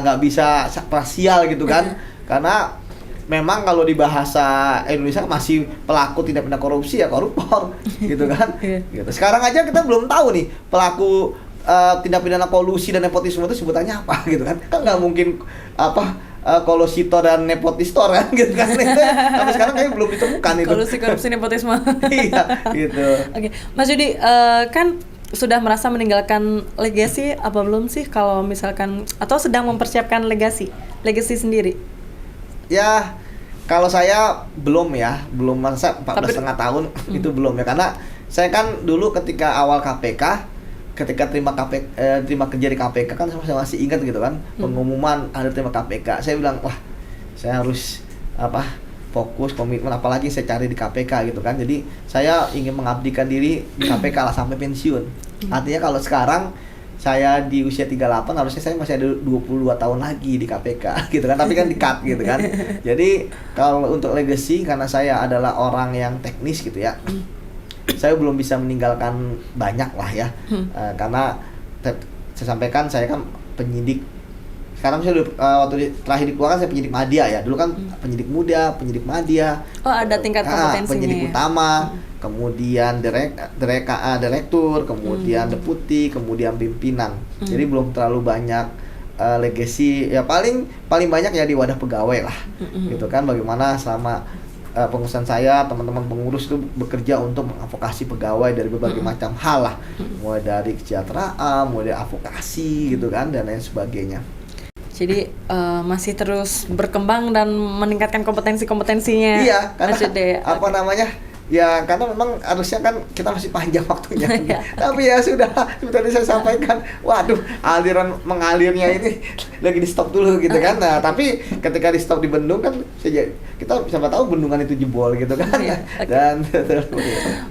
nggak bisa parsial gitu kan. Karena memang kalau di bahasa Indonesia masih pelaku tindak pidana korupsi ya koruptor gitu kan. Gitu. Sekarang aja kita belum tahu nih pelaku tindak pidana kolusi dan nepotisme itu sebutannya apa gitu kan. Kan nggak mungkin kolositor dan nepotistor kan gitu kan. Tapi sekarang kayaknya belum ditemukan itu. Kolusi, korupsi, nepotisme. Iya, gitu. Oke, Mas Yudi, kan sudah merasa meninggalkan legasi apa belum sih kalau misalkan atau sedang mempersiapkan legasi sendiri? Ya, kalau saya belum masa 14,5 tahun itu belum ya, karena saya kan dulu ketika awal KPK, ketika terima kerja di KPK kan saya masih ingat gitu kan, pengumuman ada terima KPK. Saya bilang, wah, saya harus fokus, komitmen, apalagi saya cari di KPK gitu kan. Jadi saya ingin mengabdikan diri di KPK lah sampai pensiun. Artinya kalau sekarang saya di usia 38, harusnya saya masih ada 22 tahun lagi di KPK gitu kan, tapi kan di-cut gitu kan. Jadi kalau untuk legacy, karena saya adalah orang yang teknis gitu ya, saya belum bisa meninggalkan banyak lah ya. Karena saya sampaikan, saya kan penyidik. Sekarang saya waktu terakhir dikeluarkan saya penyidik madya ya. Dulu kan penyidik muda, penyidik madya. Oh, ada tingkat kompetensinya. Penyidik utama, kemudian direktur, kemudian deputi, kemudian pimpinan. Jadi belum terlalu banyak legacy. Ya paling banyak ya di wadah pegawai lah. Gitu kan, bagaimana selama pengurusan saya, teman-teman pengurus itu bekerja untuk mengadvokasi pegawai dari berbagai macam hal lah, mulai dari kesejahteraan, mulai dari advokasi gitu kan, dan lain sebagainya. Jadi masih terus berkembang dan meningkatkan kompetensinya. Iya, karena ya karena memang harusnya kan kita masih panjang waktunya. Tapi ya sudah, seperti saya sampaikan, waduh, mengalirnya ini lagi di stop dulu gitu kan. Nah, tapi ketika di stop di bendung kan kita siapa tahu bendungan itu jebol gitu kan. Dan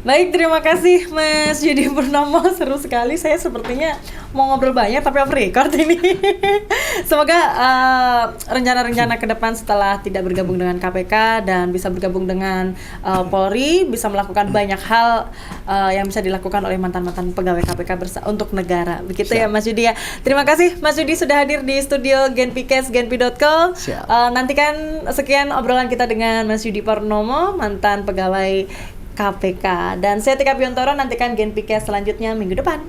baik, terima kasih Mas Yudi Purnomo, seru sekali. Saya sepertinya mau ngobrol banyak tapi off record ini. Semoga rencana-rencana ke depan setelah tidak bergabung dengan KPK dan bisa bergabung dengan Polri, bisa melakukan banyak hal yang bisa dilakukan oleh mantan-mantan pegawai KPK untuk negara. Begitu ya Mas Yudi ya. Terima kasih Mas Yudi sudah hadir di studio Genpikes, genpi.co. Nantikan sekian obrolan kita dengan Mas Yudi Purnomo, mantan pegawai KPK. Dan saya Tika Biontoro, nantikan Genpikes selanjutnya minggu depan.